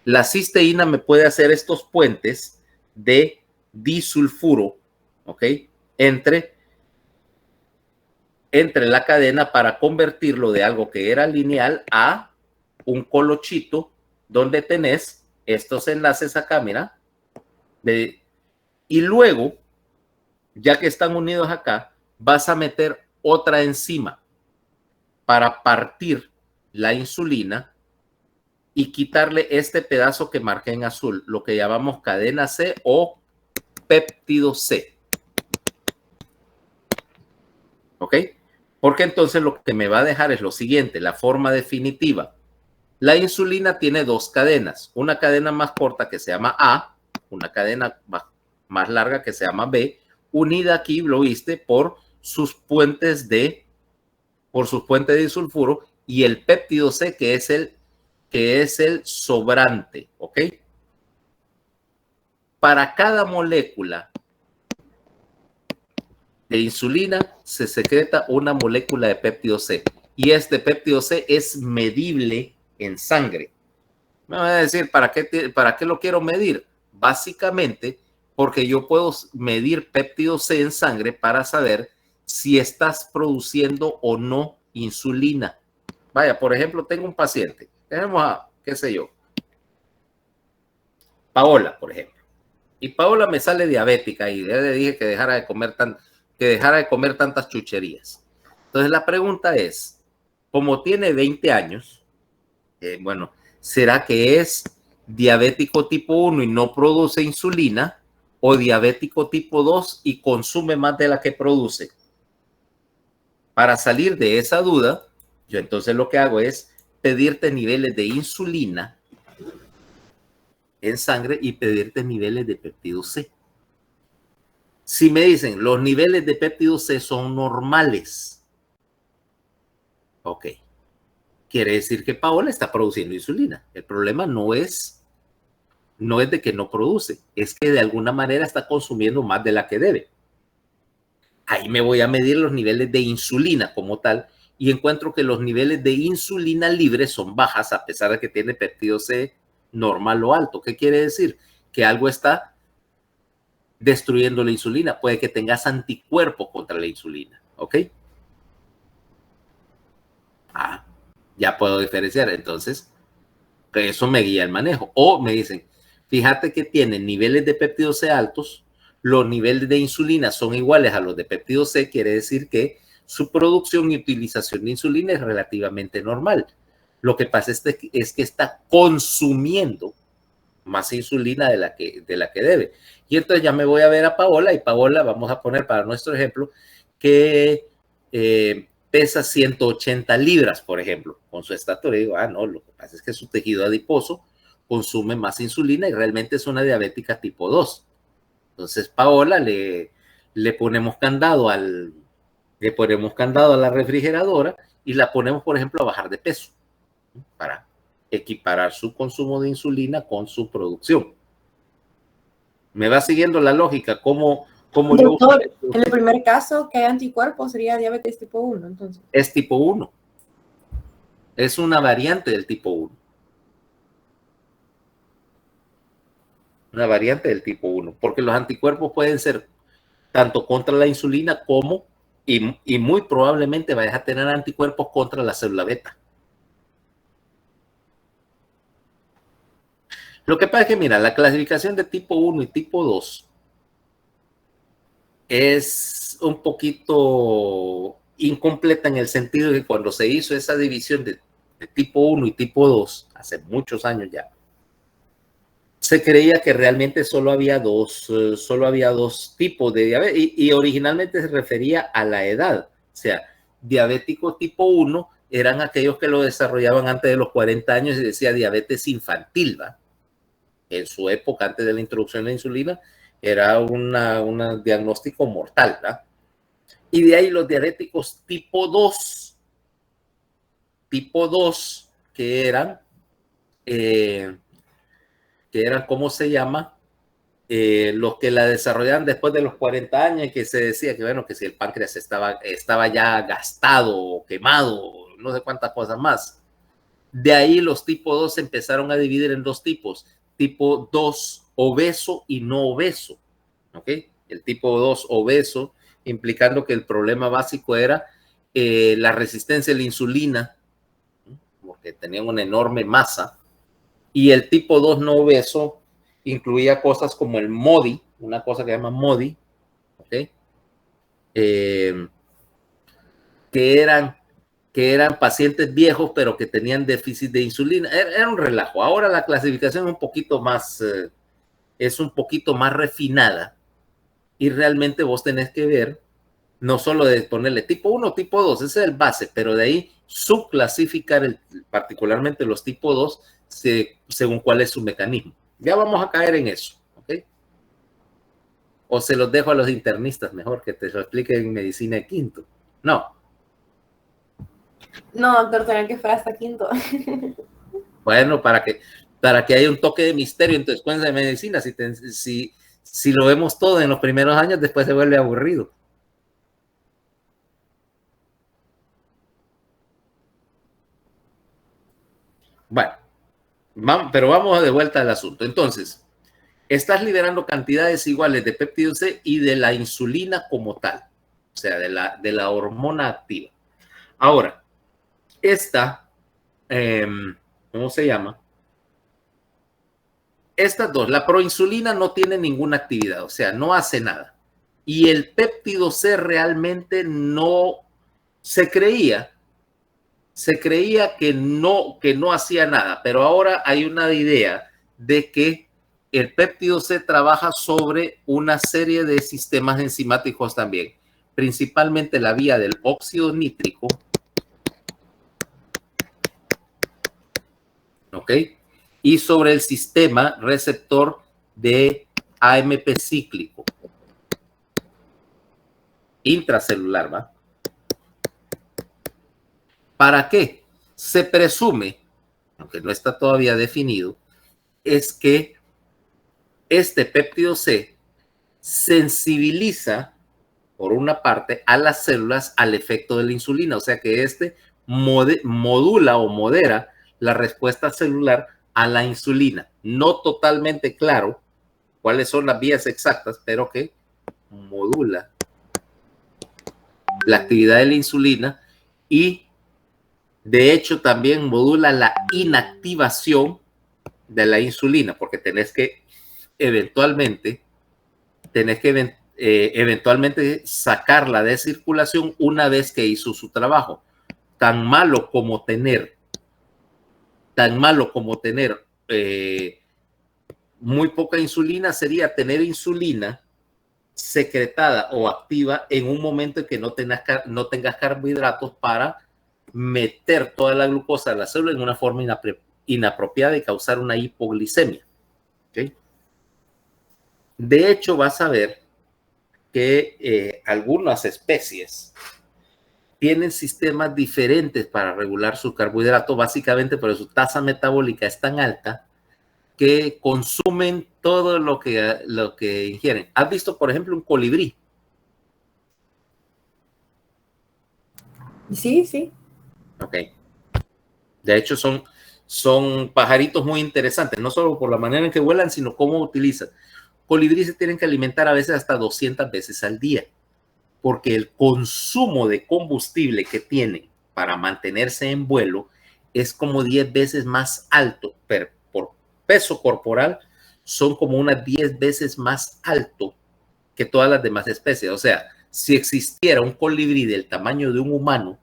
La cisteína me puede hacer estos puentes de disulfuro, ¿ok? Entre la cadena para convertirlo de algo que era lineal a un colochito donde tenés estos enlaces acá, mira. Y luego, ya que están unidos acá, vas a meter otra enzima para partir la insulina y quitarle este pedazo que marqué en azul, lo que llamamos cadena C o péptido C. ¿Ok? Porque entonces lo que me va a dejar es lo siguiente, la forma definitiva. La insulina tiene dos cadenas, una cadena más corta que se llama A, una cadena más larga que se llama B, unida aquí, lo viste, por sus puentes de disulfuro, y el péptido C, que es el sobrante, ¿ok? Para cada molécula de insulina se secreta una molécula de péptido C, y este péptido C es medible en sangre. Me van a decir, ¿para qué lo quiero medir? Básicamente porque yo puedo medir péptido C en sangre para saber si estás produciendo o no insulina. Vaya, por ejemplo, tengo un paciente, tenemos a, qué sé yo, Paola, por ejemplo, y Paola me sale diabética y ya le dije que dejara de comer tantas chucherías. Entonces la pregunta es, como tiene 20 años, bueno, ¿será que es diabético tipo 1 y no produce insulina, o diabético tipo 2 y consume más de la que produce? Para salir de esa duda, yo entonces lo que hago es pedirte niveles de insulina en sangre y pedirte niveles de péptido C. Si me dicen los niveles de péptido C son normales, ok, quiere decir que Paola está produciendo insulina. El problema no es de que no produce, es que de alguna manera está consumiendo más de la que debe. Ahí me voy a medir los niveles de insulina como tal y encuentro que los niveles de insulina libre son bajas a pesar de que tiene péptido C normal o alto. ¿Qué quiere decir? Que algo está destruyendo la insulina. Puede que tengas anticuerpos contra la insulina, ¿ok? Ya puedo diferenciar. Entonces, eso me guía el manejo. O me dicen, fíjate que tienen niveles de péptido C altos, los niveles de insulina son iguales a los de péptido C, quiere decir que su producción y utilización de insulina es relativamente normal. Lo que pasa es que está consumiendo más insulina de la que debe. Y entonces ya me voy a ver a Paola, y Paola, vamos a poner para nuestro ejemplo, que pesa 180 libras, por ejemplo, con su estatura. Y digo, no, lo que pasa es que su tejido adiposo consume más insulina y realmente es una diabética tipo 2. Entonces, Paola, le ponemos candado a la refrigeradora y la ponemos, por ejemplo, a bajar de peso para equiparar su consumo de insulina con su producción. ¿Me va siguiendo la lógica? ¿Cómo Doctor, en el primer caso que hay anticuerpos sería diabetes tipo 1, entonces. Es tipo 1. Es una variante del tipo 1. Una variante del tipo 1, porque los anticuerpos pueden ser tanto contra la insulina como, y muy probablemente vayas a tener anticuerpos contra la célula beta. Lo que pasa es que, mira, la clasificación de tipo 1 y tipo 2 es un poquito incompleta en el sentido de que cuando se hizo esa división de tipo 1 y tipo 2, hace muchos años ya, se creía que realmente solo había dos tipos de diabetes y originalmente se refería a la edad. O sea, diabético tipo 1 eran aquellos que lo desarrollaban antes de los 40 años y decía diabetes infantil, ¿va? En su época, antes de la introducción de la insulina, era un diagnóstico mortal, ¿va? Y de ahí los diabéticos tipo 2, que eran, ¿cómo se llama? Los que la desarrollaron después de los 40 años, que se decía que, bueno, que si el páncreas estaba ya gastado o quemado, no sé cuántas cosas más. De ahí los tipo 2 se empezaron a dividir en dos tipos, tipo 2 obeso y no obeso, ¿ok? El tipo 2 obeso, implicando que el problema básico era la resistencia a la insulina, porque tenían una enorme masa, y el tipo 2 no obeso incluía cosas como el MODY, una cosa que se llama MODY, ¿ok? Que eran pacientes viejos, pero que tenían déficit de insulina. Era un relajo. Ahora la clasificación es un poquito más refinada, y realmente vos tenés que ver, no solo de ponerle tipo 1, tipo 2, ese es el base, pero de ahí subclasificar particularmente los tipo 2 según cuál es su mecanismo. Ya vamos a caer en eso, ¿ok? O se los dejo a los internistas mejor, que te lo expliquen en medicina de quinto. No. No, doctor, tenía que esperar hasta quinto. Bueno, para que haya un toque de misterio en tu escuela de medicina. Si lo vemos todo en los primeros años, después se vuelve aburrido. Bueno, pero vamos de vuelta al asunto. Entonces, estás liberando cantidades iguales de péptido C y de la insulina como tal, o sea, de la hormona activa. Ahora, esta, ¿cómo se llama? Estas dos, la proinsulina no tiene ninguna actividad, o sea, no hace nada. Y el péptido C realmente no se creía que no hacía nada, pero ahora hay una idea de que el péptido C trabaja sobre una serie de sistemas enzimáticos también, principalmente la vía del óxido nítrico, ¿ok? Y sobre el sistema receptor de AMP cíclico intracelular, ¿va? ¿Para qué? Se presume, aunque no está todavía definido, es que este péptido C sensibiliza, por una parte, a las células al efecto de la insulina, o sea que modula o modera la respuesta celular a la insulina. No totalmente claro cuáles son las vías exactas, pero que modula la actividad de la insulina y de hecho también modula la inactivación de la insulina, porque tenés que eventualmente sacarla de circulación una vez que hizo su trabajo. Tan malo como tener muy poca insulina sería tener insulina secretada o activa en un momento en que no tengas carbohidratos para meter toda la glucosa de la célula en una forma inapropiada y causar una hipoglicemia. ¿Okay? De hecho, vas a ver que algunas especies tienen sistemas diferentes para regular su carbohidrato, básicamente porque su tasa metabólica es tan alta que consumen todo lo que ingieren. ¿Has visto, por ejemplo, un colibrí? Sí, sí. Ok. De hecho, son pajaritos muy interesantes, no solo por la manera en que vuelan, sino cómo utilizan. Colibríes se tienen que alimentar a veces hasta 200 veces al día, porque el consumo de combustible que tienen para mantenerse en vuelo es como 10 veces más alto, pero por peso corporal son como unas 10 veces más alto que todas las demás especies. O sea, si existiera un colibrí del tamaño de un humano,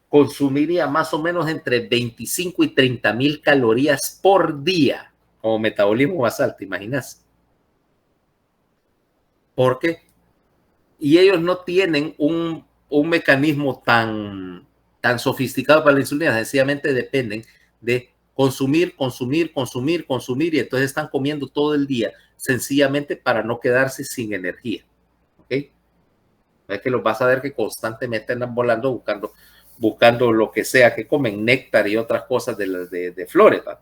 consumiría más o menos entre 25 y 30 mil calorías por día como metabolismo basal, ¿te imaginas? ¿Por qué? Y ellos no tienen un mecanismo tan sofisticado para la insulina, sencillamente dependen de consumir, y entonces están comiendo todo el día, sencillamente para no quedarse sin energía. ¿Ok? Es que los vas a ver que constantemente andan volando buscando lo que sea que comen, néctar y otras cosas de flores, ¿va?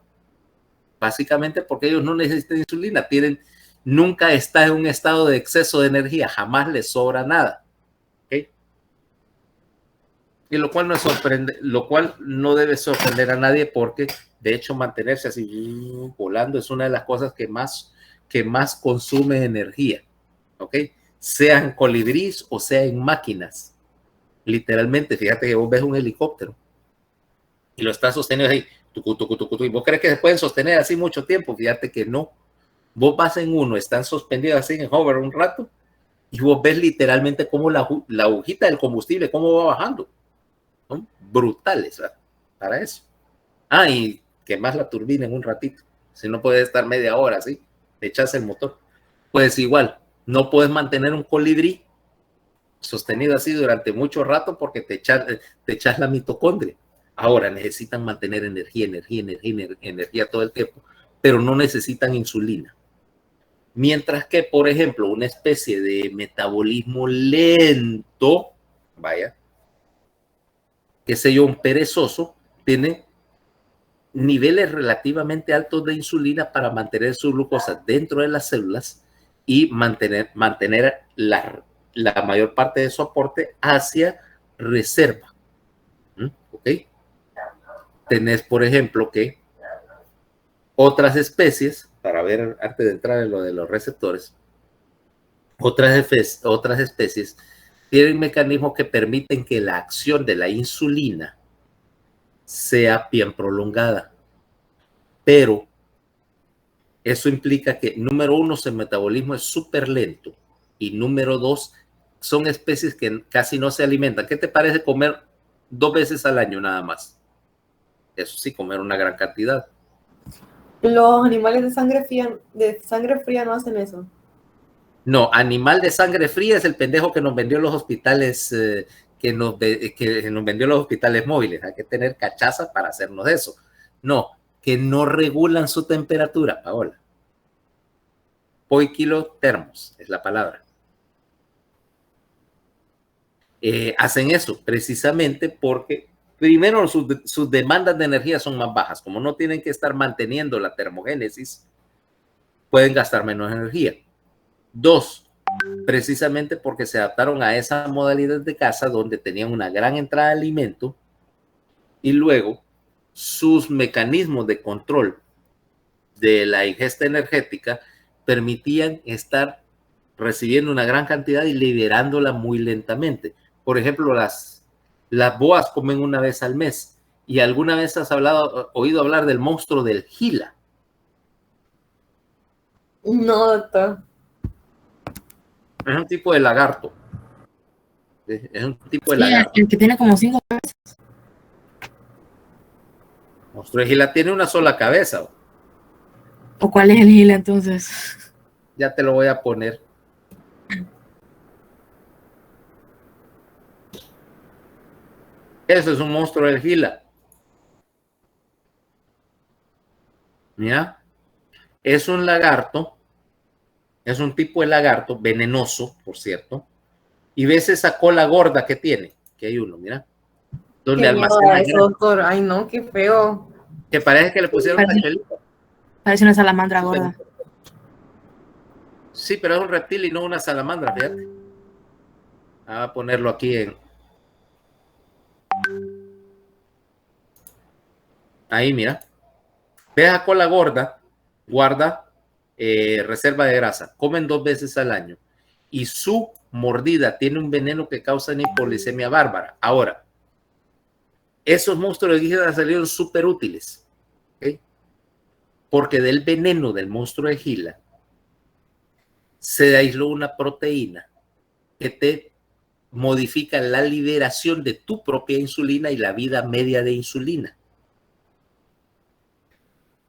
Básicamente porque ellos no necesitan insulina, nunca está en un estado de exceso de energía, jamás les sobra nada. ¿Okay? Y lo cual no debe sorprender a nadie, porque de hecho mantenerse así volando es una de las cosas que más consume energía. ¿Ok? Sean colibríes o sea en máquinas. Literalmente, fíjate que vos ves un helicóptero y lo estás sosteniendo ahí, y vos crees que se pueden sostener así mucho tiempo. Fíjate que no. Vos vas en uno, están suspendidos así en hover un rato, y vos ves literalmente cómo la agujita del combustible, cómo va bajando. Son brutales, ¿verdad? Para eso. Y quemas la turbina en un ratito. Si no puedes estar media hora así, echas el motor. Pues igual, no puedes mantener un colibrí sostenido así durante mucho rato porque te echas la mitocondria. Ahora necesitan mantener energía todo el tiempo, pero no necesitan insulina. Mientras que, por ejemplo, una especie de metabolismo lento, vaya, qué sé yo, un perezoso, tiene niveles relativamente altos de insulina para mantener su glucosa dentro de las células y mantener la mayor parte de su aporte hacia reserva. ¿Ok? Tenés, por ejemplo, que otras especies, para ver antes de entrar en lo de los receptores, otras especies tienen mecanismos que permiten que la acción de la insulina sea bien prolongada. Pero eso implica que, número uno, su metabolismo es súper lento. Y número dos, son especies que casi no se alimentan. ¿Qué te parece comer 2 veces al año nada más? Eso sí, comer una gran cantidad. Los animales de sangre fría no hacen eso. No, animal de sangre fría es el pendejo que nos vendió los hospitales, que nos vendió los hospitales móviles. Hay que tener cachaza para hacernos eso. No, que no regulan su temperatura, Paola. Poikilotermos es la palabra. Hacen eso precisamente porque, primero, sus demandas de energía son más bajas. Como no tienen que estar manteniendo la termogénesis, pueden gastar menos energía. 2, precisamente porque se adaptaron a esa modalidad de caza donde tenían una gran entrada de alimento, y luego sus mecanismos de control de la ingesta energética permitían estar recibiendo una gran cantidad y liberándola muy lentamente. Por ejemplo, las boas comen una vez al mes. ¿Y alguna vez has oído hablar del monstruo del Gila? No, doctor. Es un tipo de lagarto. Es un tipo de lagarto. El que tiene como 5 cabezas. El monstruo del Gila tiene una sola cabeza. ¿O cuál es el Gila entonces? Ya te lo voy a poner. Eso es un monstruo del Gila. ¿Ya? Es un lagarto. Es un tipo de lagarto venenoso, por cierto. Y ves esa cola gorda que tiene. Que hay uno, mira. Donde almacena eso, doctor. Ay, no, qué feo. Que parece que le pusieron tachuelito. Parece una salamandra gorda. Sí, pero es un reptil y no una salamandra, fíjate. Voy a ponerlo aquí en... Ahí, mira. Ve a cola gorda, guarda reserva de grasa. Comen 2 veces al año. Y su mordida tiene un veneno que causa hipoglicemia bárbara. Ahora, esos monstruos de Gila salieron súper útiles. ¿Okay? Porque del veneno del monstruo de Gila se aisló una proteína que te modifica la liberación de tu propia insulina y la vida media de insulina.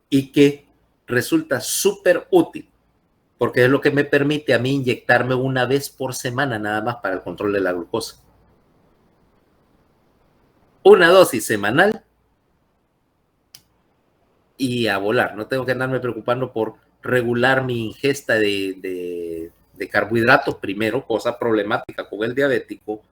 Y que resulta súper útil, porque es lo que me permite a mí inyectarme una vez por semana nada más para el control de la glucosa. Una dosis semanal y a volar. No tengo que andarme preocupando por regular mi ingesta de de carbohidratos, primero, cosa problemática con el diabético,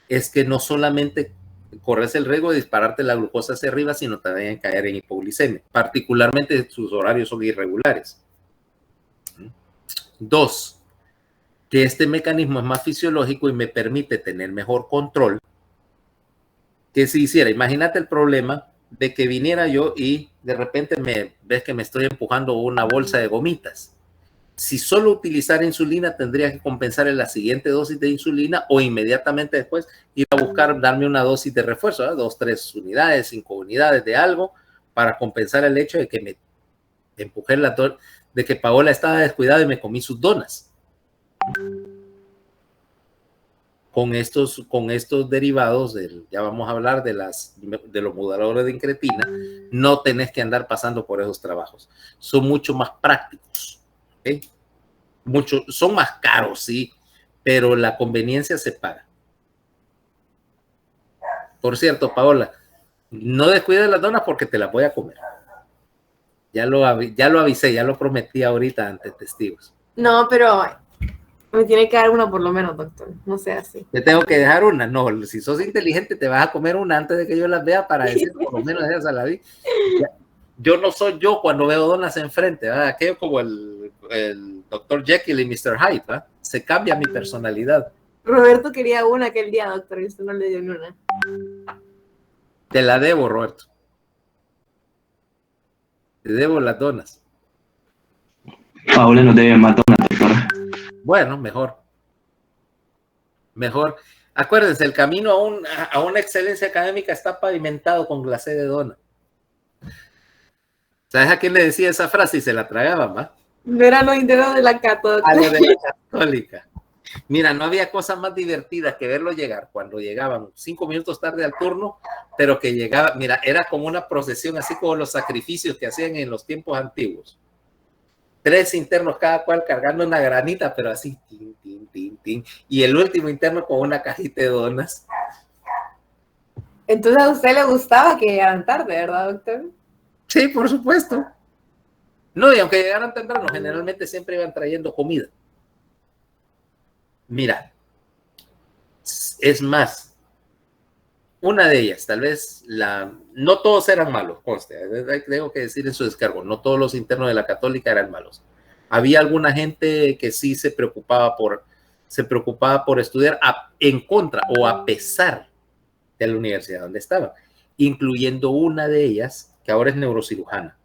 es que no solamente corres el riesgo de dispararte la glucosa hacia arriba, sino también caer en hipoglicemia. Particularmente sus horarios son irregulares. 2, que este mecanismo es más fisiológico y me permite tener mejor control que si hiciera. Imagínate el problema de que viniera yo y de repente ves que me estoy empujando una bolsa de gomitas. Si solo utilizara insulina, tendría que compensar en la siguiente dosis de insulina o inmediatamente después ir a buscar darme una dosis de refuerzo, 2, 3 unidades, 5 unidades de algo para compensar el hecho de que me empujé de que Paola estaba descuidada y me comí sus donas. Con estos derivados, ya vamos a hablar de los moduladores de incretina, no tenés que andar pasando por esos trabajos. Son mucho más prácticos. ¿Okay? Son más caros, sí, pero la conveniencia se paga. Por cierto, Paola, no descuides las donas porque te las voy a comer. Ya lo avisé, ya lo prometí ahorita ante testigos. No, pero me tiene que dar una por lo menos, doctor. No sea así. Te tengo que dejar una. No, si sos inteligente, te vas a comer una antes de que yo las vea para decir por lo menos esa la vi. Yo no soy yo cuando veo donas enfrente, ¿verdad? Aquello como el Dr. Jekyll y Mr. Hyde, ¿verdad? Se cambia mi personalidad. Roberto quería una aquel día, doctor, y usted no le dio ni una. Te la debo, Roberto. Te debo las donas. Paola no debe más donas, doctora. Bueno, mejor. Mejor. Acuérdense, el camino a una excelencia académica está pavimentado con glacé de dona. ¿Sabes a quién le decía esa frase y se la tragaban, va? No eran los internos de la católica. A los de la católica. Mira, no había cosa más divertida que verlo llegar cuando llegaban 5 minutos tarde al turno, pero que llegaba, mira, era como una procesión, así como los sacrificios que hacían en los tiempos antiguos. 3 internos, cada cual cargando una granita, pero así, tin, tin, tin, tin. Y el último interno con una cajita de donas. Entonces a usted le gustaba que llegaran tarde, ¿verdad, doctor? Sí, por supuesto. No, y aunque llegaran temprano, generalmente siempre iban trayendo comida. Mira, es más, una de ellas, tal vez no todos eran malos, conste, tengo que decir en su descargo, no todos los internos de la católica eran malos. Había alguna gente que sí se preocupaba por estudiar en contra o a pesar de la universidad donde estaban, incluyendo una de ellas que ahora es neurocirujana.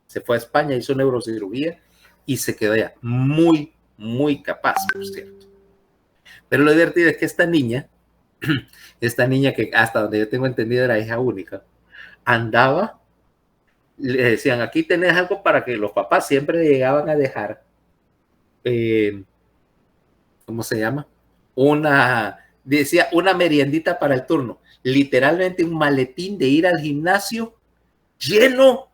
Se fue a España, hizo neurocirugía y se quedó allá. Muy, muy capaz, por cierto. Pero lo divertido es que esta niña que hasta donde yo tengo entendido era hija única, andaba, le decían, aquí tenés algo para que los papás siempre llegaban a dejar, ¿cómo se llama? Decía, una meriendita para el turno. Literalmente un maletín de ir al gimnasio lleno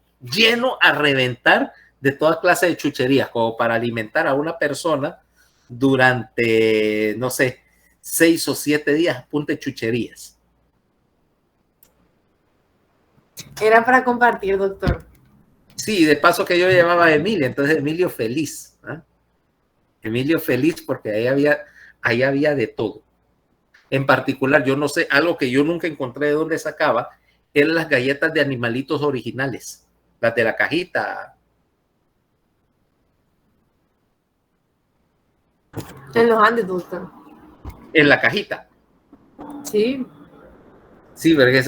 a reventar de toda clase de chucherías, como para alimentar a una persona durante, no sé, 6 o 7 días, punta de chucherías. Era para compartir, doctor. Sí, de paso que yo llevaba a Emilia, entonces Emilio feliz. ¿Eh? Emilio feliz porque ahí había de todo. En particular, yo no sé, algo que yo nunca encontré de dónde sacaba, eran las galletas de animalitos originales, las de la cajita. En los Andes, doctor. En la cajita. Sí. Sí, porque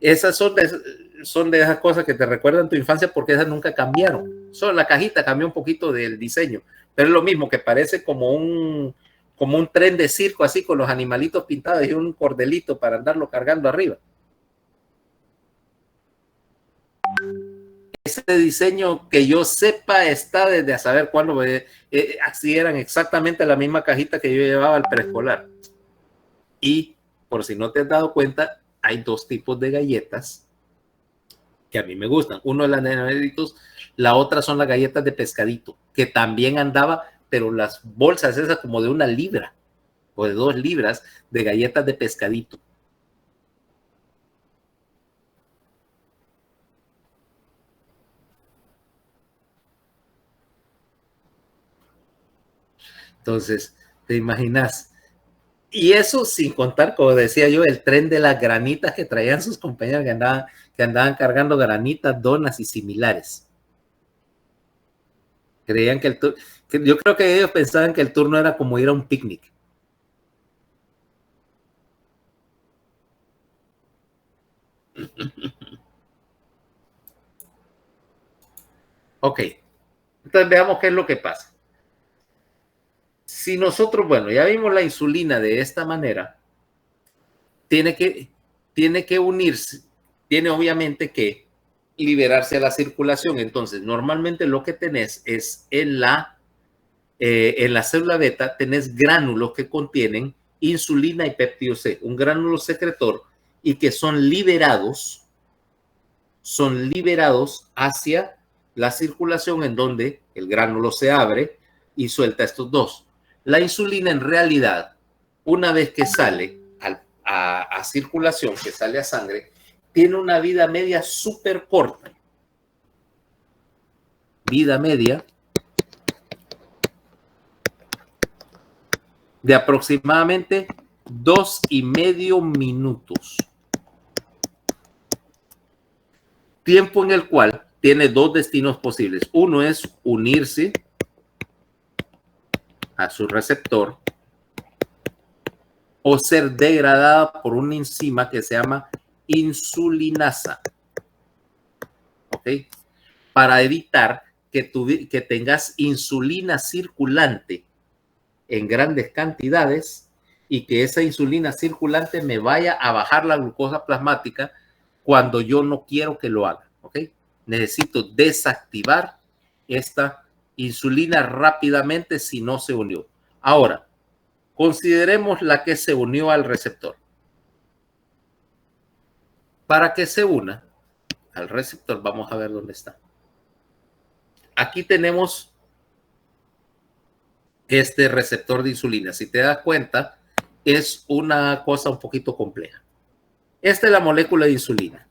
esas son de esas cosas que te recuerdan tu infancia porque esas nunca cambiaron. Solo la cajita cambió un poquito del diseño, pero es lo mismo, que parece como un tren de circo, así con los animalitos pintados y un cordelito para andarlo cargando arriba. Ese diseño, que yo sepa, está desde a saber cuándo, así eran exactamente la misma cajita que yo llevaba al preescolar. Y por si no te has dado cuenta, hay 2 tipos de galletas que a mí me gustan. Uno es la de Nerditos, la otra son las galletas de pescadito, que también andaba, pero las bolsas esas como de 1 libra o de 2 libras de galletas de pescadito. Entonces, te imaginas. Y eso sin contar, como decía yo, el tren de las granitas que traían sus compañeros que andaban cargando granitas, donas y similares. Creían que yo creo que ellos pensaban que el turno era como ir a un picnic. Ok, entonces veamos qué es lo que pasa. Si nosotros, bueno, ya vimos la insulina de esta manera, tiene que unirse, tiene obviamente que liberarse a la circulación. Entonces, normalmente lo que tenés es en la célula beta, tenés gránulos que contienen insulina y péptido C, un gránulo secretor, y que son liberados hacia la circulación, en donde el gránulo se abre y suelta estos dos. La insulina, en realidad, una vez que sale a circulación, que sale a sangre, tiene una vida media súper corta. Vida media de aproximadamente 2,5 minutos. Tiempo en el cual tiene dos destinos posibles. Uno es unirse a su receptor o ser degradada por una enzima que se llama insulinasa. ¿Ok? Para evitar que tengas insulina circulante en grandes cantidades y que esa insulina circulante me vaya a bajar la glucosa plasmática cuando yo no quiero que lo haga. ¿Ok? Necesito desactivar esta insulina rápidamente si no se unió. Ahora, consideremos la que se unió al receptor. Para que se una al receptor, vamos a ver dónde está. Aquí tenemos este receptor de insulina. Si te das cuenta, es una cosa un poquito compleja. Esta es la molécula de insulina.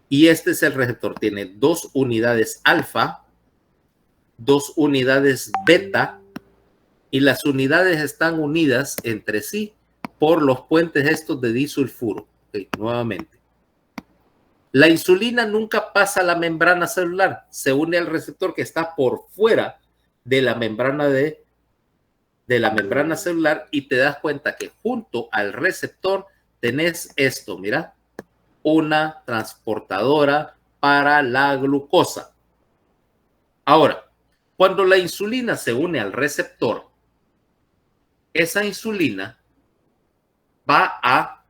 Y este es el receptor. Tiene 2 unidades alfa, 2 unidades beta, y las unidades están unidas entre sí por los puentes estos de disulfuro. Okay, nuevamente. La insulina nunca pasa a la membrana celular, se une al receptor que está por fuera de la membrana de la membrana celular, y te das cuenta que junto al receptor tenés esto, mira, una transportadora para la glucosa. Ahora, cuando la insulina se une al receptor, esa insulina va a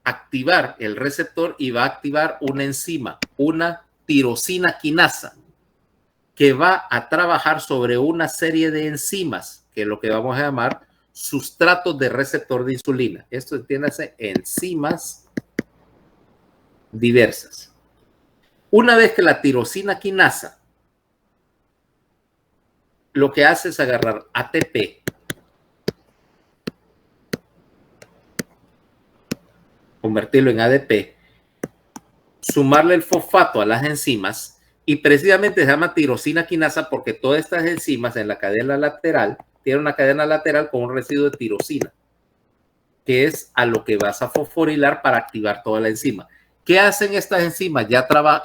activar el receptor y va a activar una enzima, una tirosina quinasa, que va a trabajar sobre una serie de enzimas, que es lo que vamos a llamar sustratos de receptor de insulina. Esto entiéndase, enzimas diversas. Una vez que la tirosina quinasa lo que hace es agarrar ATP, convertirlo en ADP, sumarle el fosfato a las enzimas, y precisamente se llama tirosina quinasa porque todas estas enzimas en la cadena lateral tienen una cadena lateral con un residuo de tirosina, que es a lo que vas a fosforilar para activar toda la enzima. ¿Qué hacen estas enzimas? ¿Cómo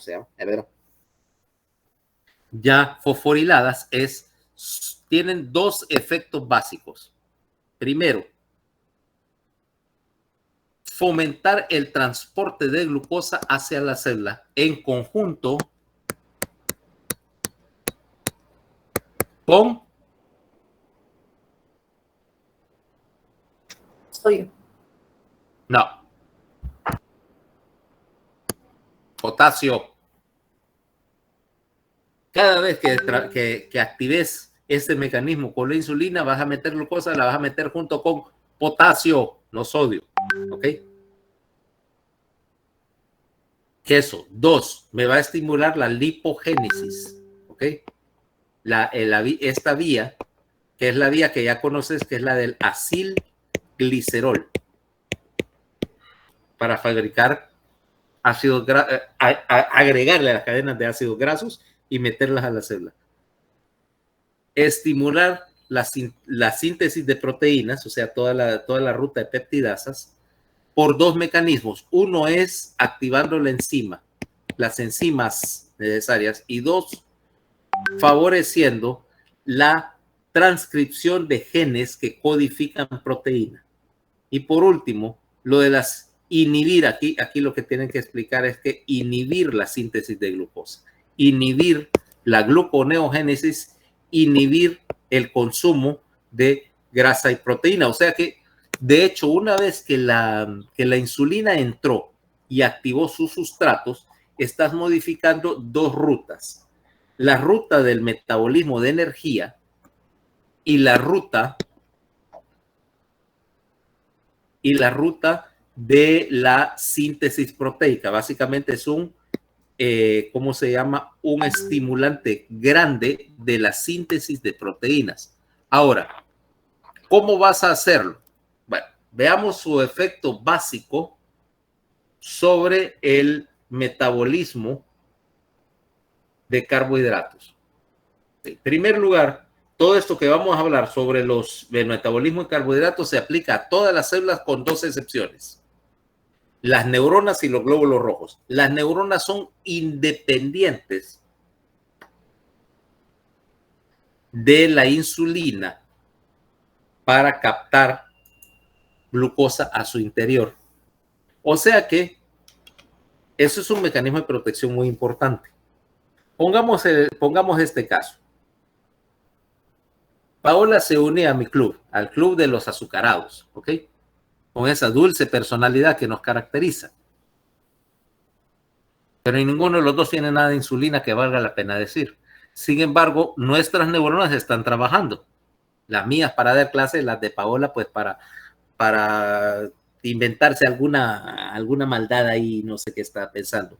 se llama? A ver. Ya fosforiladas, tienen 2 efectos básicos. Primero, fomentar el transporte de glucosa hacia la célula en conjunto con sodio. No. Potasio. Cada vez que actives este mecanismo con la insulina, vas a meter glucosa, la vas a meter junto con potasio, no sodio. ¿Ok? Eso. 2, me va a estimular la lipogénesis. ¿Ok? Esta vía, que es la vía que ya conoces, que es la del acilglicerol, para fabricar ácidos, agregarle a las cadenas de ácidos grasos y meterlas a la célula. estimular la síntesis de proteínas, o sea, toda la ruta de peptidasas, por dos mecanismos. Uno es activando la enzima, las enzimas necesarias, y dos, favoreciendo la transcripción de genes que codifican proteína. Y por último, lo de las inhibir, aquí lo que tienen que explicar es que inhibir la síntesis de glucosa, inhibir la gluconeogénesis, inhibir el consumo de grasa y proteína. O sea que, de hecho, una vez que la insulina entró y activó sus sustratos, estás modificando dos rutas. La ruta del metabolismo de energía y la ruta de la síntesis proteica. Básicamente es un, ¿cómo se llama? Un estimulante grande de la síntesis de proteínas. Ahora, ¿cómo vas a hacerlo? Bueno, veamos su efecto básico sobre el metabolismo de carbohidratos. En primer lugar, todo esto que vamos a hablar sobre el metabolismo de carbohidratos se aplica a todas las células con dos excepciones: las neuronas y los glóbulos rojos. Las neuronas son independientes de la insulina para captar glucosa a su interior. O sea que eso es un mecanismo de protección muy importante. Pongamos este caso. Paola se une a mi club, al club de los azucarados, ¿ok? Con esa dulce personalidad que nos caracteriza. Pero ninguno de los dos tiene nada de insulina que valga la pena decir. Sin embargo, nuestras neuronas están trabajando. Las mías para dar clases, las de Paola, pues para inventarse alguna maldad ahí, no sé qué está pensando.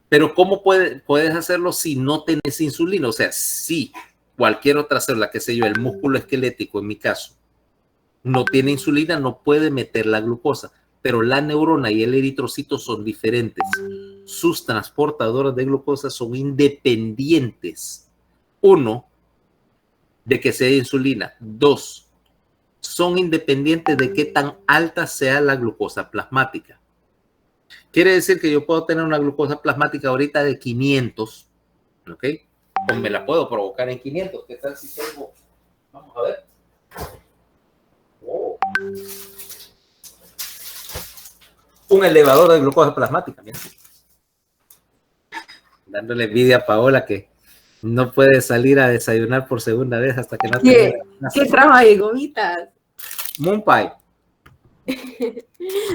Pero ¿cómo puedes hacerlo si no tenés insulina? O sea, si cualquier otra célula, qué sé yo, el músculo esquelético en mi caso, no tiene insulina, no puede meter la glucosa. Pero la neurona y el eritrocito son diferentes. Sus transportadoras de glucosa son independientes. Uno, de que sea insulina. Dos, son independientes de qué tan alta sea la glucosa plasmática. Quiere decir que yo puedo tener una glucosa plasmática ahorita de 500, ¿ok? O me la puedo provocar en 500. ¿Qué tal si tengo? Vamos a ver. Oh. Un elevador de glucosa plasmática. Mira. Dándole envidia a Paola que no puede salir a desayunar por segunda vez hasta que no ¿Qué trajo ahí? Gomitas. Moon Pie.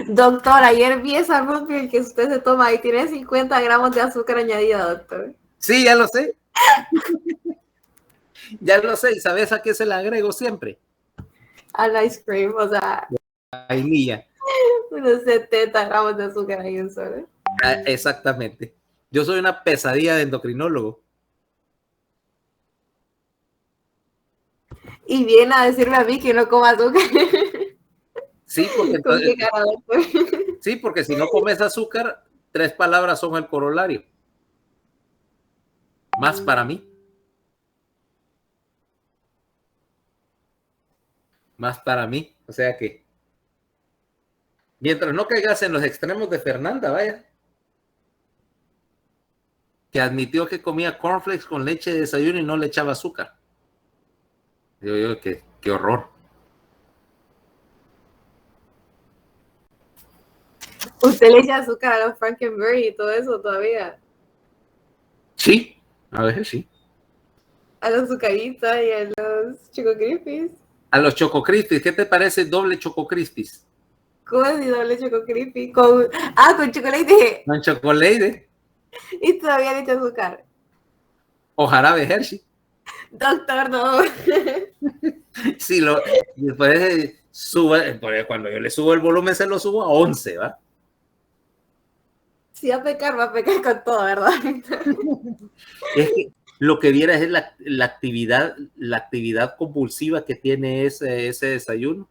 Doctor, ayer vi esa Moon que usted se toma y tiene 50 gramos de azúcar añadida, doctor. Sí, ya lo sé. Ya lo sé. ¿Y sabes a qué se le agrego siempre? Al ice cream, o sea, Vainilla. unos 70 gramos de azúcar ahí en solo. Exactamente. Yo soy una pesadilla de endocrinólogo. Y viene a decirme a mí que no coma azúcar. Sí, porque, ¿Con qué cara, doctor? sí, porque si no comes azúcar, 3 palabras son el corolario. Más para mí. Más para mí. O sea que, mientras no caigas en los extremos de Fernanda, vaya, que admitió que comía cornflakes con leche de desayuno y no le echaba azúcar. Yo, qué horror. Usted le echa azúcar a los Frankenberry y todo eso todavía. Sí, a veces sí. A los azucaritas y a los Choco Crispies. A los Choco Crispies, ¿qué te parece doble Choco Crispies? ¿Cómo es doble Choco Crispy? Con chocolate. Con chocolate. Y todavía le echa azúcar. O jarabe Hershey. Doctor, no. Sí, después sube, cuando yo le subo el volumen, se lo subo a 11, ¿va? Si va a pecar con todo, ¿verdad? Es que lo que viera es la actividad compulsiva que tiene ese desayuno.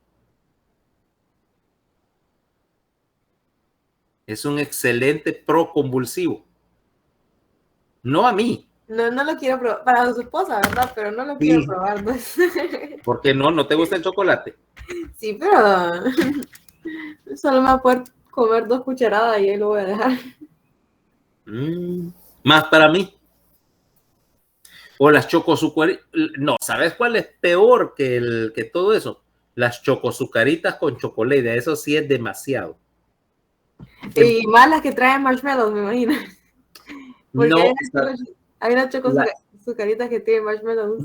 Es un excelente proconvulsivo. No a mí, No, no lo quiero probar. Para su esposa, ¿verdad? Pero no lo Sí. quiero probar. ¿No? ¿Por qué no? ¿No te gusta el chocolate? Sí, pero solo me va a poder comer 2 cucharadas y ahí lo voy a dejar. Más para mí. O las chocosucaritas. No, ¿sabes cuál es peor que todo eso? Las chocosucaritas con chocolate. Eso sí es demasiado. Y más las que traen marshmallows, me imagino. Porque No, hay unas chocosucaritas que tienen marshmallows.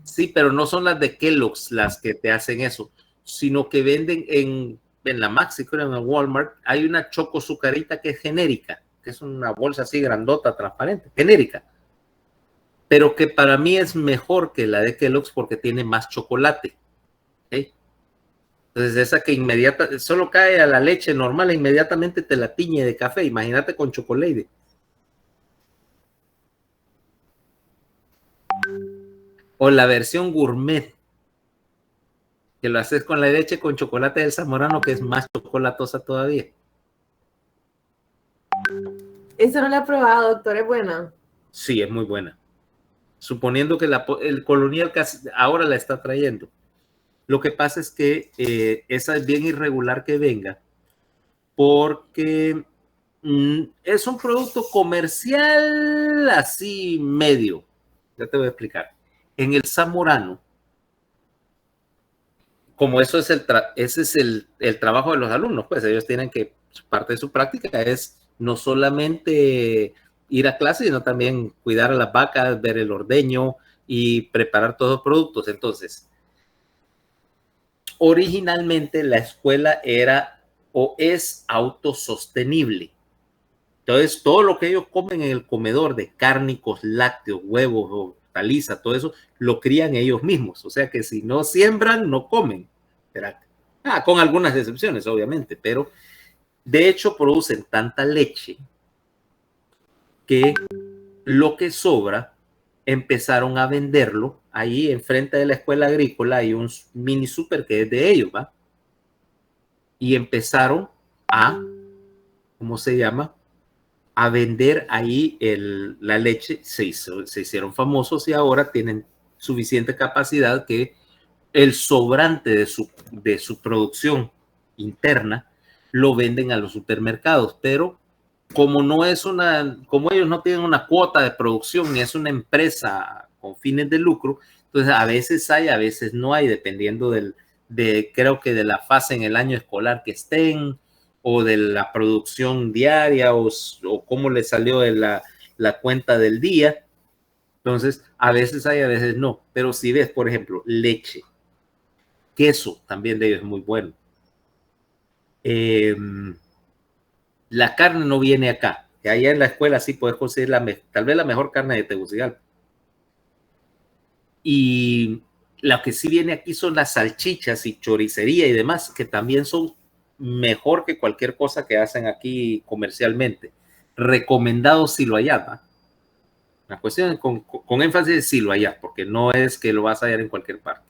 sí, pero no son las de Kellogg's las que te hacen eso, sino que venden en la Maxi, creo, en Walmart, hay una chocosucarita que es genérica, que es una bolsa así grandota, transparente, genérica, pero que para mí es mejor que la de Kellogg's porque tiene más chocolate. ¿Okay? Entonces esa que solo cae a la leche normal e inmediatamente te la tiñe de café, imagínate con chocolate. O la versión gourmet, que lo haces con la leche con chocolate del Zamorano, que es más chocolatosa todavía. Eso no lo he probado, doctor, es buena. Sí, es muy buena. Suponiendo que el Colonial casi ahora la está trayendo. Lo que pasa es que esa es bien irregular que venga, porque es un producto comercial así medio. Ya te voy a explicar. En el Zamorano, como ese es el trabajo de los alumnos, pues ellos tienen que, parte de su práctica es no solamente ir a clase, sino también cuidar a las vacas, ver el ordeño y preparar todos los productos. Entonces, originalmente la escuela era o es autosostenible. Entonces, todo lo que ellos comen en el comedor de cárnicos, lácteos, huevos, hortaliza, todo eso, lo crían ellos mismos. O sea que si no siembran, no comen. Con algunas excepciones, obviamente, pero de hecho producen tanta leche que lo que sobra empezaron a venderlo. Ahí enfrente de la escuela agrícola hay un mini super que es de ellos, ¿va? Y empezaron a, ¿cómo se llama? A vender ahí la leche, se hicieron famosos y ahora tienen suficiente capacidad que el sobrante de su producción interna lo venden a los supermercados, pero como como ellos no tienen una cuota de producción ni es una empresa con fines de lucro, entonces a veces hay, a veces no hay, dependiendo creo que de la fase en el año escolar que estén, o de la producción diaria, o cómo le salió de la cuenta del día. Entonces, a veces hay, a veces no. Pero si ves, por ejemplo, leche, queso, también de ellos es muy bueno. La carne no viene acá. Allá en la escuela sí puedes conseguir tal vez la mejor carne de Tegucigalpa. Y lo que sí viene aquí son las salchichas y choricería y demás, que también son mejor que cualquier cosa que hacen aquí comercialmente. Recomendado si lo hallas, ¿va? La cuestión con énfasis es si lo hallas, porque no es que lo vas a hallar en cualquier parte.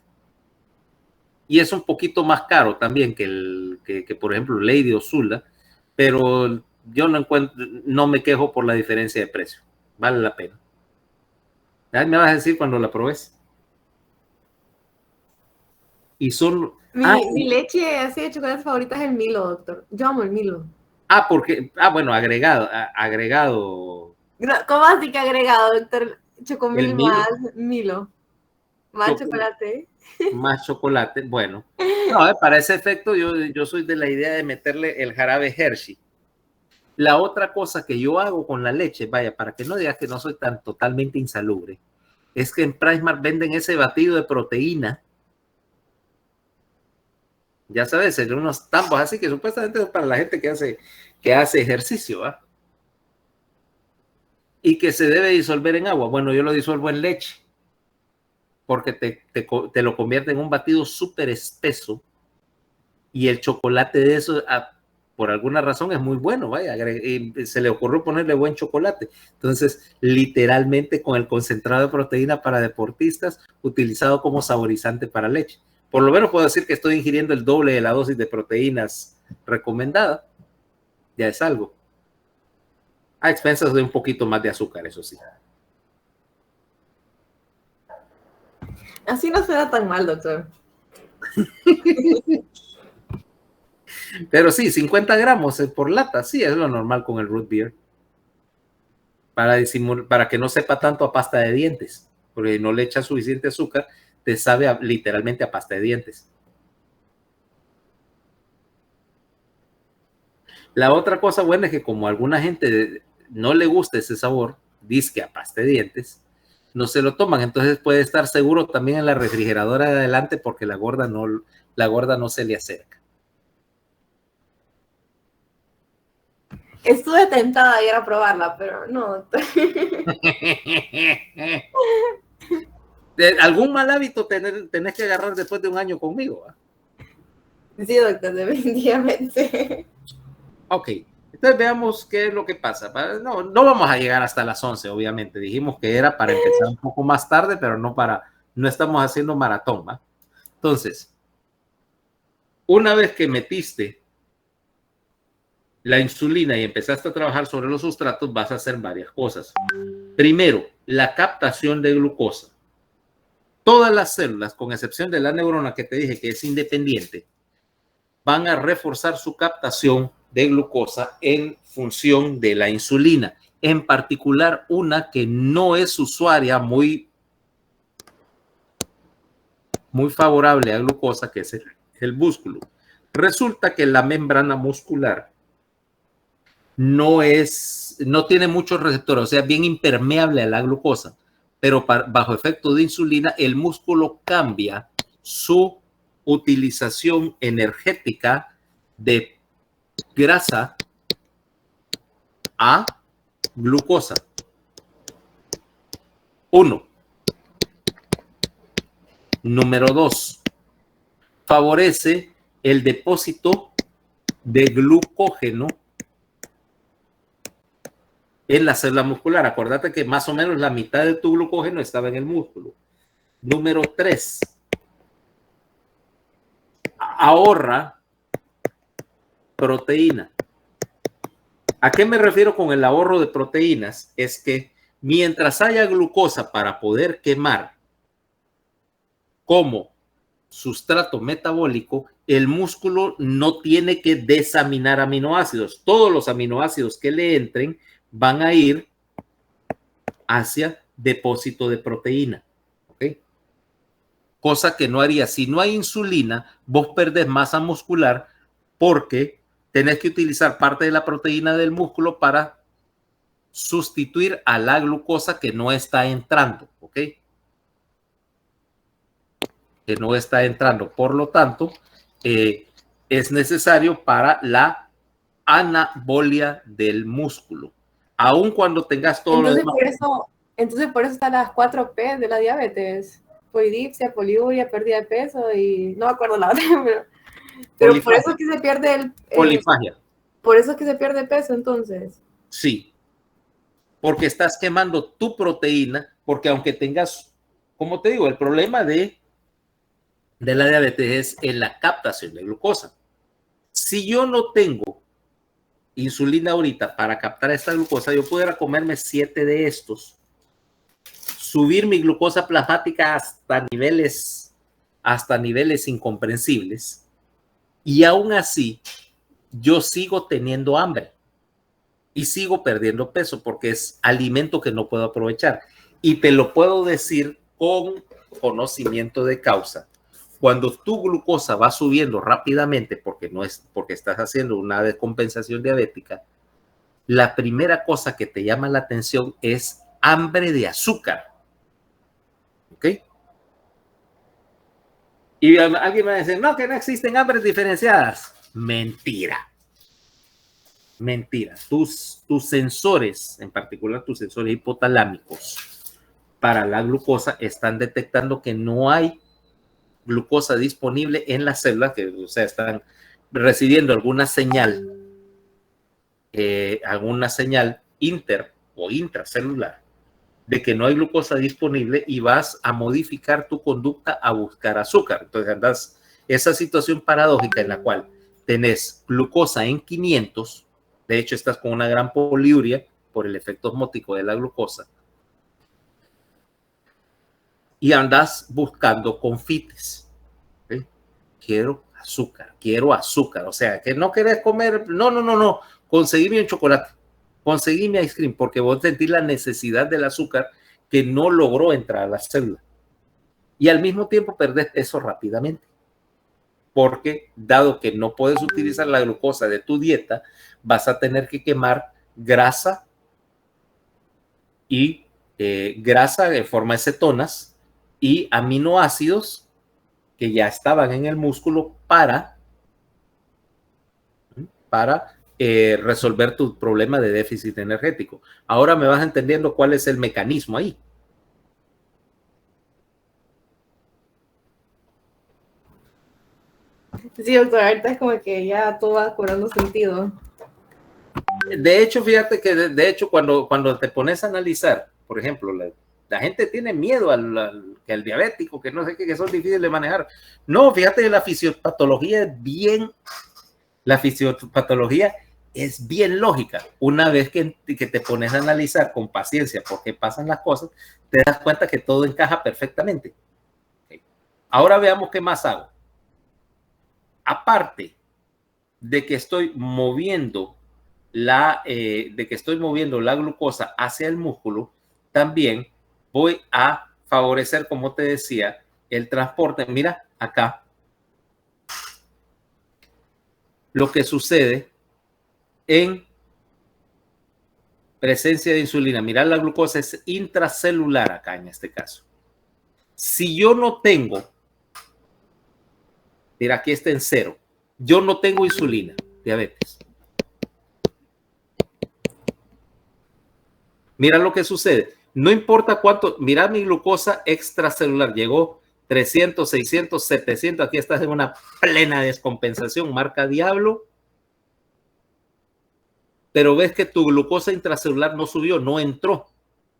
Y es un poquito más caro también que por ejemplo, Lady o Zula, pero yo no me quejo por la diferencia de precio. Vale la pena. Ya me vas a decir cuando la probes. Y son... Mi leche así de chocolate favorita es el Milo, doctor. Yo amo el Milo. Bueno, agregado. ¿Cómo así que agregado, doctor? Chocomil más Milo. Más chocolate. Más chocolate, bueno. No, para ese efecto yo soy de la idea de meterle el jarabe Hershey. La otra cosa que yo hago con la leche, vaya, para que no digas que no soy tan totalmente insalubre, es que en PriceMart venden ese batido de proteína. Ya sabes, en unos tambos así que supuestamente es para la gente que hace ejercicio, ¿va? Y que se debe disolver en agua. Bueno, yo lo disuelvo en leche porque te lo convierte en un batido súper espeso y el chocolate de eso, por alguna razón, es muy bueno, vaya, se le ocurrió ponerle buen chocolate. Entonces, literalmente con el concentrado de proteína para deportistas utilizado como saborizante para leche. Por lo menos puedo decir que estoy ingiriendo el doble de la dosis de proteínas recomendada. Ya es algo. A expensas de un poquito más de azúcar, eso sí. Así no suena tan mal, doctor. Pero sí, 50 gramos por lata, sí, es lo normal con el root beer. Para que no sepa tanto a pasta de dientes, porque no le echas suficiente azúcar, te sabe literalmente a pasta de dientes. La otra cosa buena es que como a alguna gente no le gusta ese sabor, disque a pasta de dientes, no se lo toman, entonces puede estar seguro también en la refrigeradora de adelante porque la gorda no se le acerca. Estuve tentada de ir a probarla, pero no, doctor. ¿Algún mal hábito tenés que agarrar después de un año conmigo? Sí, doctor, definitivamente. Ok, entonces veamos qué es lo que pasa. No vamos a llegar hasta las 11, obviamente. Dijimos que era para empezar un poco más tarde, pero no estamos haciendo maratón, ¿va? Entonces, una vez que metiste la insulina y empezaste a trabajar sobre los sustratos, vas a hacer varias cosas. Primero, la captación de glucosa. Todas las células, con excepción de la neurona que te dije que es independiente, van a reforzar su captación de glucosa en función de la insulina. En particular, una que no es usuaria muy favorable a glucosa, que es el músculo. Resulta que la membrana muscular no tiene muchos receptores, o sea, bien impermeable a la glucosa, pero bajo efecto de insulina, el músculo cambia su utilización energética de grasa a glucosa. 1. Número 2. Favorece el depósito de glucógeno en la célula muscular. Acuérdate que más o menos la mitad de tu glucógeno estaba en el músculo. Número 3. Ahorra proteína. ¿A qué me refiero con el ahorro de proteínas? Es que mientras haya glucosa para poder quemar como sustrato metabólico, el músculo no tiene que desaminar aminoácidos. Todos los aminoácidos que le entren van a ir hacia depósito de proteína. ¿Ok? Cosa que no haría. Si no hay insulina, vos perdés masa muscular porque tenés que utilizar parte de la proteína del músculo para sustituir a la glucosa que no está entrando. ¿Ok? Que no está entrando. Por lo tanto, es necesario para la anabolia del músculo. Aun cuando tengas todo lo demás. Entonces por eso están las 4 P de la diabetes. Polidipsia, poliuria, pérdida de peso y no me acuerdo la otra, pero por eso es que se pierde polifagia. Por eso es que se pierde peso entonces. Sí. Porque estás quemando tu proteína, porque aunque tengas, como te digo, el problema de la diabetes es en la captación de glucosa. Si yo no tengo insulina ahorita para captar esta glucosa, yo pudiera comerme 7 de estos, subir mi glucosa plasmática hasta niveles incomprensibles, y aún así yo sigo teniendo hambre y sigo perdiendo peso porque es alimento que no puedo aprovechar. Y te lo puedo decir con conocimiento de causa. Cuando tu glucosa va subiendo rápidamente porque estás haciendo una descompensación diabética, la primera cosa que te llama la atención es hambre de azúcar. ¿Ok? Y alguien me va a decir, no, que no existen hambres diferenciadas. Mentira. Mentira. Tus sensores, en particular tus sensores hipotalámicos para la glucosa, están detectando que no hay glucosa disponible en las células, que o sea, están recibiendo alguna señal inter o intracelular de que no hay glucosa disponible y vas a modificar tu conducta a buscar azúcar. Entonces andas esa situación paradójica en la cual tenés glucosa en 500, de hecho estás con una gran poliuria por el efecto osmótico de la glucosa, y andas buscando confites. ¿Sí? Quiero azúcar. O sea, que no querés comer, no. Conseguime un chocolate, conseguime ice cream, porque vos sentís la necesidad del azúcar que no logró entrar a la célula. Y al mismo tiempo perdés peso rápidamente. Porque dado que no puedes utilizar la glucosa de tu dieta, vas a tener que quemar grasa y grasa en forma de cetonas y aminoácidos que ya estaban en el músculo para resolver tu problema de déficit energético. Ahora me vas entendiendo cuál es el mecanismo ahí. Sí, doctor, ahorita es como que ya todo va cobrando sentido. De hecho, fíjate que cuando te pones a analizar, por ejemplo, la gente tiene miedo al diabético, que no sé qué, que son difíciles de manejar. No, fíjate que la fisiopatología es bien lógica. Una vez que te pones a analizar con paciencia por qué pasan las cosas, te das cuenta que todo encaja perfectamente. Okay. Ahora veamos qué más hago. Aparte de que estoy moviendo la glucosa hacia el músculo, también voy a favorecer, como te decía, el transporte. Mira acá lo que sucede en presencia de insulina. Mira, la glucosa es intracelular acá en este caso. Si yo no tengo, mira, aquí está en 0, yo no tengo insulina, diabetes. Mira lo que sucede. No importa cuánto, mira mi glucosa extracelular, llegó 300, 600, 700, aquí estás en una plena descompensación, marca diablo, pero ves que tu glucosa intracelular no subió, no entró.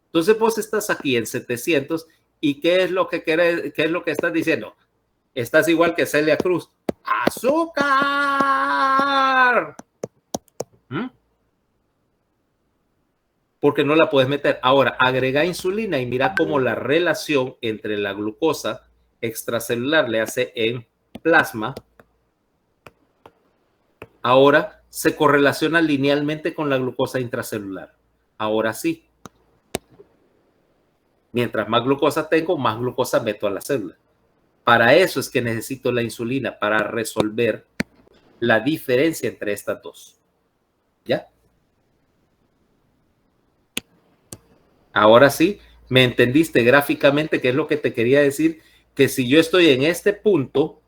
Entonces vos estás aquí en 700 y ¿qué es lo que estás diciendo? Estás igual que Celia Cruz. ¡Azúcar! Porque no la puedes meter. Ahora, agrega insulina y mira cómo la relación entre la glucosa extracelular le hace en plasma. Ahora se correlaciona linealmente con la glucosa intracelular. Ahora sí. Mientras más glucosa tengo, más glucosa meto a la célula. Para eso es que necesito la insulina, para resolver la diferencia entre estas dos. ¿Ya? Ahora sí, me entendiste gráficamente qué es lo que te quería decir, que si yo estoy en este punto,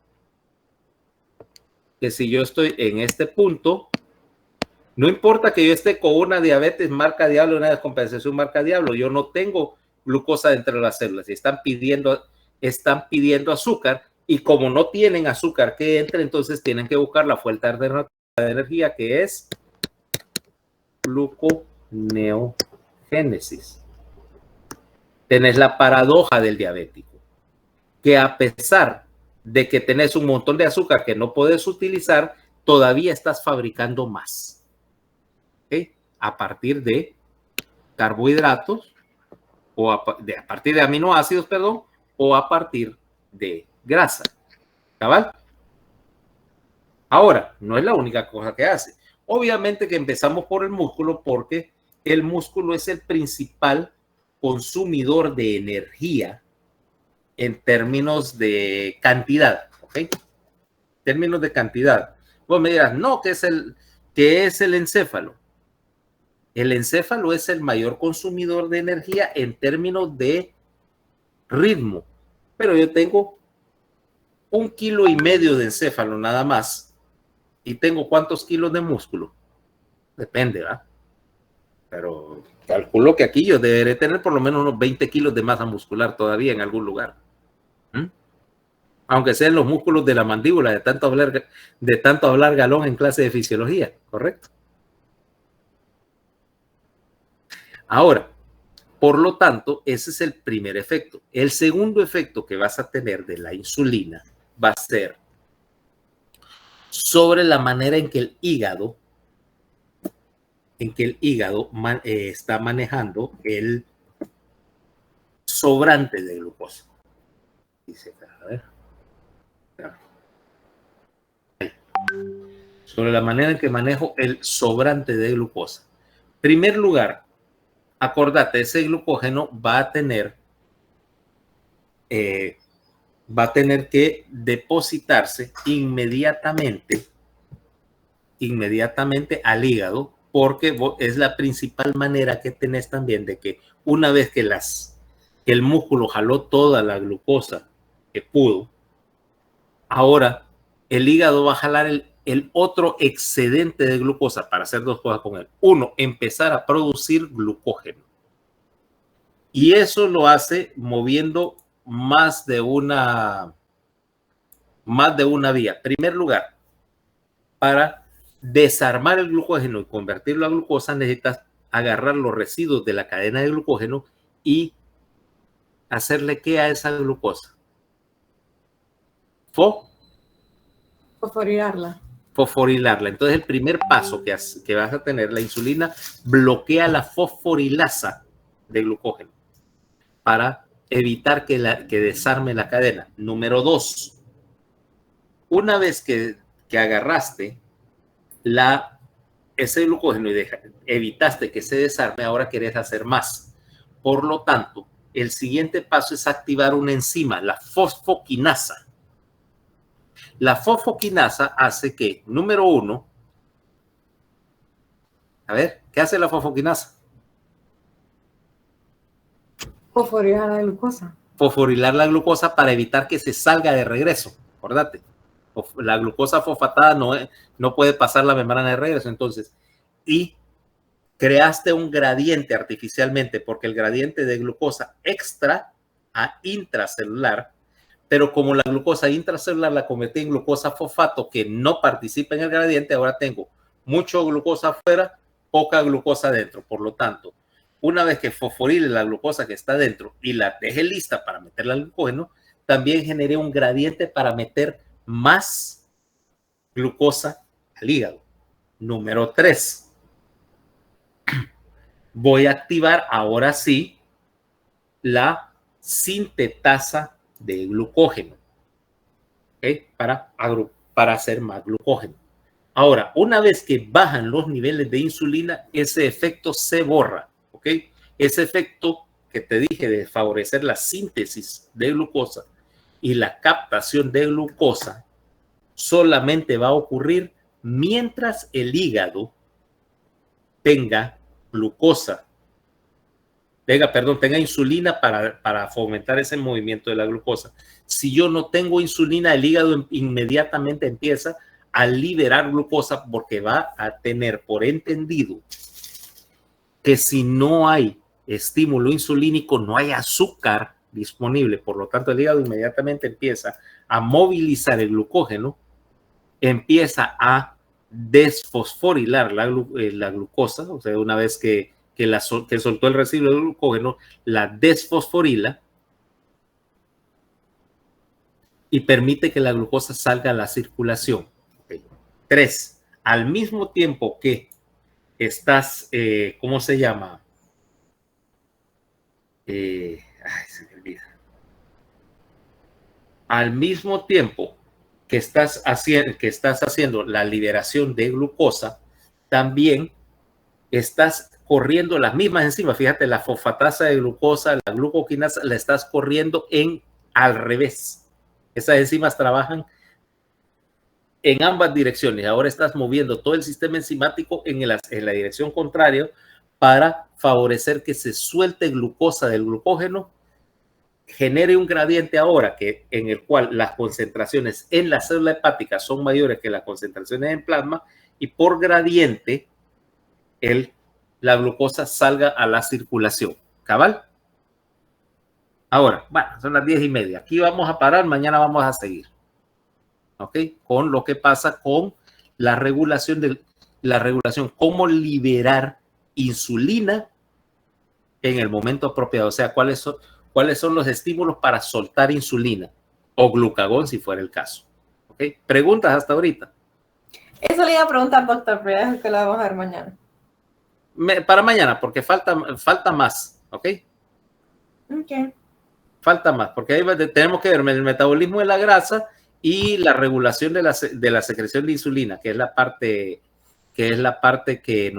no importa que yo esté con una diabetes marca diablo, una descompensación marca diablo, yo no tengo glucosa dentro de las células y están pidiendo azúcar, y como no tienen azúcar que entre, entonces tienen que buscar la fuente alternativa de energía, que es gluconeogénesis. Tenés la paradoja del diabético, que a pesar de que tenés un montón de azúcar que no puedes utilizar, todavía estás fabricando más. ¿Okay? A partir de carbohidratos, o a partir de aminoácidos, perdón, o a partir de grasa. ¿Cabal? Ahora, no es la única cosa que hace. Obviamente que empezamos por el músculo, porque el músculo es el principal consumidor de energía en términos de cantidad, ¿ok? Términos de cantidad. Vos me dirás, no, ¿qué es el encéfalo? El encéfalo es el mayor consumidor de energía en términos de ritmo, pero yo tengo 1,5 kilos de encéfalo nada más, y tengo ¿cuántos kilos de músculo? Depende, ¿verdad? Pero calculo que aquí yo deberé tener por lo menos unos 20 kilos de masa muscular todavía en algún lugar. Aunque sean los músculos de la mandíbula, de tanto hablar galón en clase de fisiología, ¿correcto? Ahora, por lo tanto, ese es el primer efecto. El segundo efecto que vas a tener de la insulina va a ser sobre la manera en que el hígado está manejando el sobrante de glucosa. Dice acá, a ver. Sobre la manera en que manejo el sobrante de glucosa. Primer lugar, acordate, ese glucógeno va a tener que depositarse inmediatamente al hígado, porque es la principal manera que tenés también de que una vez que el músculo jaló toda la glucosa que pudo, ahora el hígado va a jalar el otro excedente de glucosa para hacer dos cosas con él. Uno, empezar a producir glucógeno. Y eso lo hace moviendo más de una vía. En primer lugar, para desarmar el glucógeno y convertirlo a glucosa, necesitas agarrar los residuos de la cadena de glucógeno y hacerle ¿qué a esa glucosa? Fosforilarla. Entonces, el primer paso que vas a tener, la insulina bloquea la fosforilasa de glucógeno para evitar que desarme la cadena. Número 2, una vez que agarraste ese glucógeno y evitaste que se desarme, ahora querés hacer más. Por lo tanto, el siguiente paso es activar una enzima, la fosfoquinasa. La fosfoquinasa hace que, número 1, a ver, ¿qué hace la fosfoquinasa? Fosforilar la glucosa. Fosforilar la glucosa para evitar que se salga de regreso. Acordate, la glucosa fosfatada no puede pasar la membrana de regreso. Entonces, y creaste un gradiente artificialmente, porque el gradiente de glucosa extra a intracelular, pero como la glucosa intracelular la convertí en glucosa fosfato que no participa en el gradiente, ahora tengo mucho glucosa afuera, poca glucosa adentro. Por lo tanto, una vez que fosforile la glucosa que está dentro y la deje lista para meterla al glucógeno, también generé un gradiente para meter más glucosa al hígado. Número 3. Voy a activar ahora sí la sintetasa de glucógeno, ¿okay? Para hacer más glucógeno. Ahora, una vez que bajan los niveles de insulina, ese efecto se borra, ¿ok? Ese efecto que te dije de favorecer la síntesis de glucosa y la captación de glucosa solamente va a ocurrir mientras el hígado tenga insulina para fomentar ese movimiento de la glucosa. Si yo no tengo insulina, el hígado inmediatamente empieza a liberar glucosa porque va a tener por entendido que si no hay estímulo insulínico, no hay azúcar disponible. Por lo tanto, el hígado inmediatamente empieza a movilizar el glucógeno, empieza a desfosforilar la glucosa, o sea, una vez que soltó el residuo de glucógeno, la desfosforila y permite que la glucosa salga a la circulación. 3. Al mismo tiempo que estás, ¿cómo se llama? Se me olvida. Al mismo tiempo que estás haciendo la liberación de glucosa, también estás corriendo las mismas enzimas. Fíjate, la fosfatasa de glucosa, la glucoquinasa, la estás corriendo al revés. Esas enzimas trabajan en ambas direcciones. Ahora estás moviendo todo el sistema enzimático en la dirección contraria para favorecer que se suelte glucosa del glucógeno, genere un gradiente ahora en el cual las concentraciones en la célula hepática son mayores que las concentraciones en plasma, y por gradiente la glucosa salga a la circulación. ¿Cabal? Ahora, bueno, son las 10:30. Aquí vamos a parar, mañana vamos a seguir. ¿Ok? Con lo que pasa con la regulación, cómo liberar insulina en el momento apropiado. O sea, cuáles son los estímulos para soltar insulina o glucagón, si fuera el caso. ¿Ok? ¿Preguntas hasta ahorita? Eso le iba a preguntar, doctor, pero es que lo vamos a ver mañana. Para mañana, porque falta más. ¿Ok? Ok. falta más, porque ahí tenemos que ver el metabolismo de la grasa y la regulación de la secreción de insulina, que es la parte que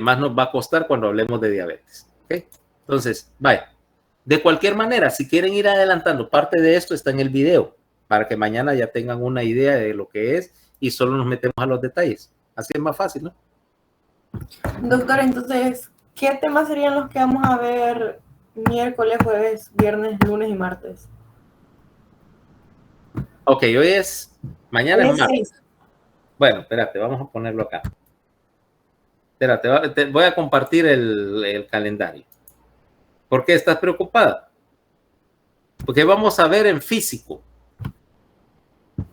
más nos va a costar cuando hablemos de diabetes. ¿Okay? Entonces, vaya. De cualquier manera, si quieren ir adelantando, parte de esto está en el video, para que mañana ya tengan una idea de lo que es y solo nos metemos a los detalles. Así es más fácil, ¿no? Doctor, entonces, ¿qué temas serían los que vamos a ver miércoles, jueves, viernes, lunes y martes? Ok, mañana es martes. Bueno, espérate, vamos a ponerlo acá. Espérate, voy a compartir el calendario. ¿Por qué estás preocupada? Porque vamos a ver en físico.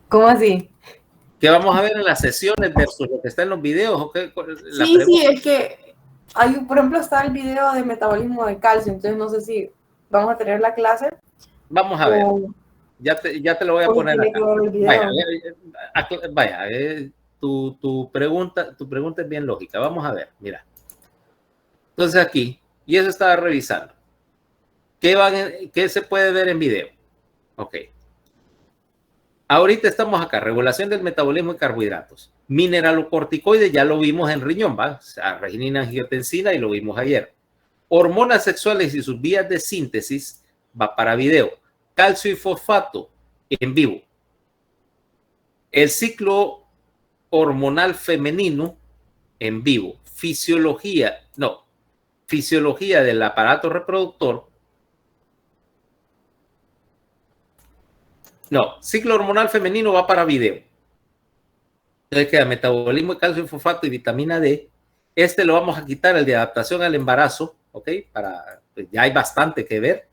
¿Cómo así? ¿Qué vamos a ver en las sesiones versus lo que está en los videos? ¿O qué? Sí, es que hay, por ejemplo, está el video de metabolismo del calcio, entonces no sé si vamos a tener la clase. Vamos a ver. Ya te lo voy a poner acá. Vaya, tu pregunta es bien lógica. Vamos a ver, mira. Entonces aquí, y eso estaba revisando. ¿Qué se puede ver en video? Ok. Ahorita estamos acá, regulación del metabolismo de carbohidratos. Mineralocorticoides ya lo vimos en riñón, ¿va? O sea, arginina, angiotensina y lo vimos ayer. Hormonas sexuales y sus vías de síntesis va para video. Calcio y fosfato en vivo. El ciclo hormonal femenino en vivo. Fisiología del aparato reproductor. No, ciclo hormonal femenino va para video. Entonces queda metabolismo de calcio y fosfato y vitamina D. Lo vamos a quitar, el de adaptación al embarazo, ¿ok? Pues ya hay bastante que ver.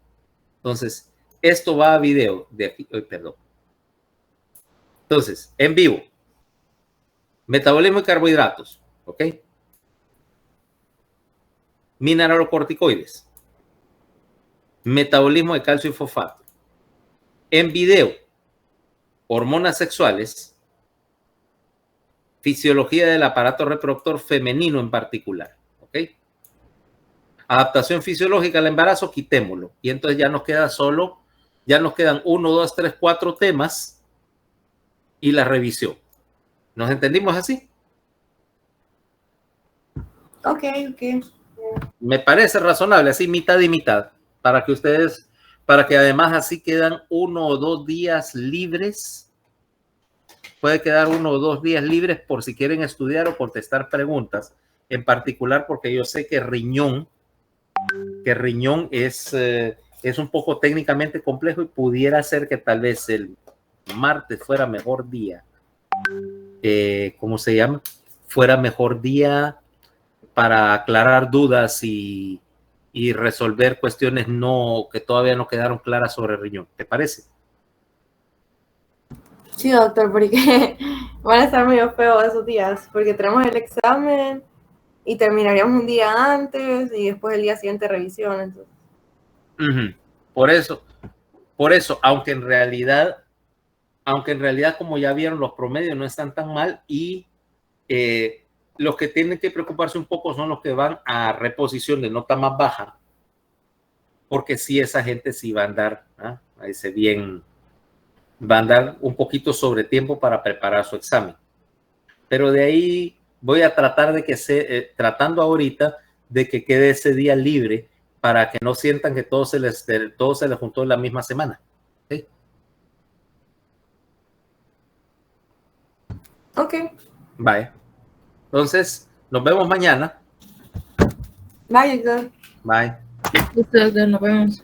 Entonces, esto va a video de aquí, perdón. Entonces, en vivo. Metabolismo de carbohidratos, ¿ok? Mineralocorticoides. Metabolismo de calcio y fosfato. En video, hormonas sexuales, fisiología del aparato reproductor femenino en particular, ¿ok? Adaptación fisiológica al embarazo, quitémoslo. Y entonces ya nos quedan 1, 2, 3, 4 temas y la revisión. ¿Nos entendimos así? Ok. Me parece razonable, así mitad y mitad, para que además así quedan 1 o 2 días libres. Puede quedar 1 o 2 días libres por si quieren estudiar o contestar preguntas, en particular porque yo sé que riñón es un poco técnicamente complejo y pudiera ser que tal vez el martes fuera mejor día. ¿Cómo se llama? Fuera mejor día para aclarar dudas y resolver cuestiones que todavía no quedaron claras sobre el riñón. ¿Te parece? Sí, doctor, porque van a estar medio feos esos días, porque tenemos el examen y terminaríamos un día antes y después el día siguiente revisión. Entonces. Por eso, aunque en realidad, como ya vieron, los promedios no están tan mal y los que tienen que preocuparse un poco son los que van a reposición de nota más baja, porque sí, esa gente sí va a andar, va a andar un poquito sobre tiempo para preparar su examen. Pero de ahí voy a tratar de que tratando ahorita de que quede ese día libre para que no sientan que todo se les juntó en la misma semana. ¿Sí? Ok. Bye. Entonces, nos vemos mañana. Bye, doctor. Bye. Ustedes nos vemos.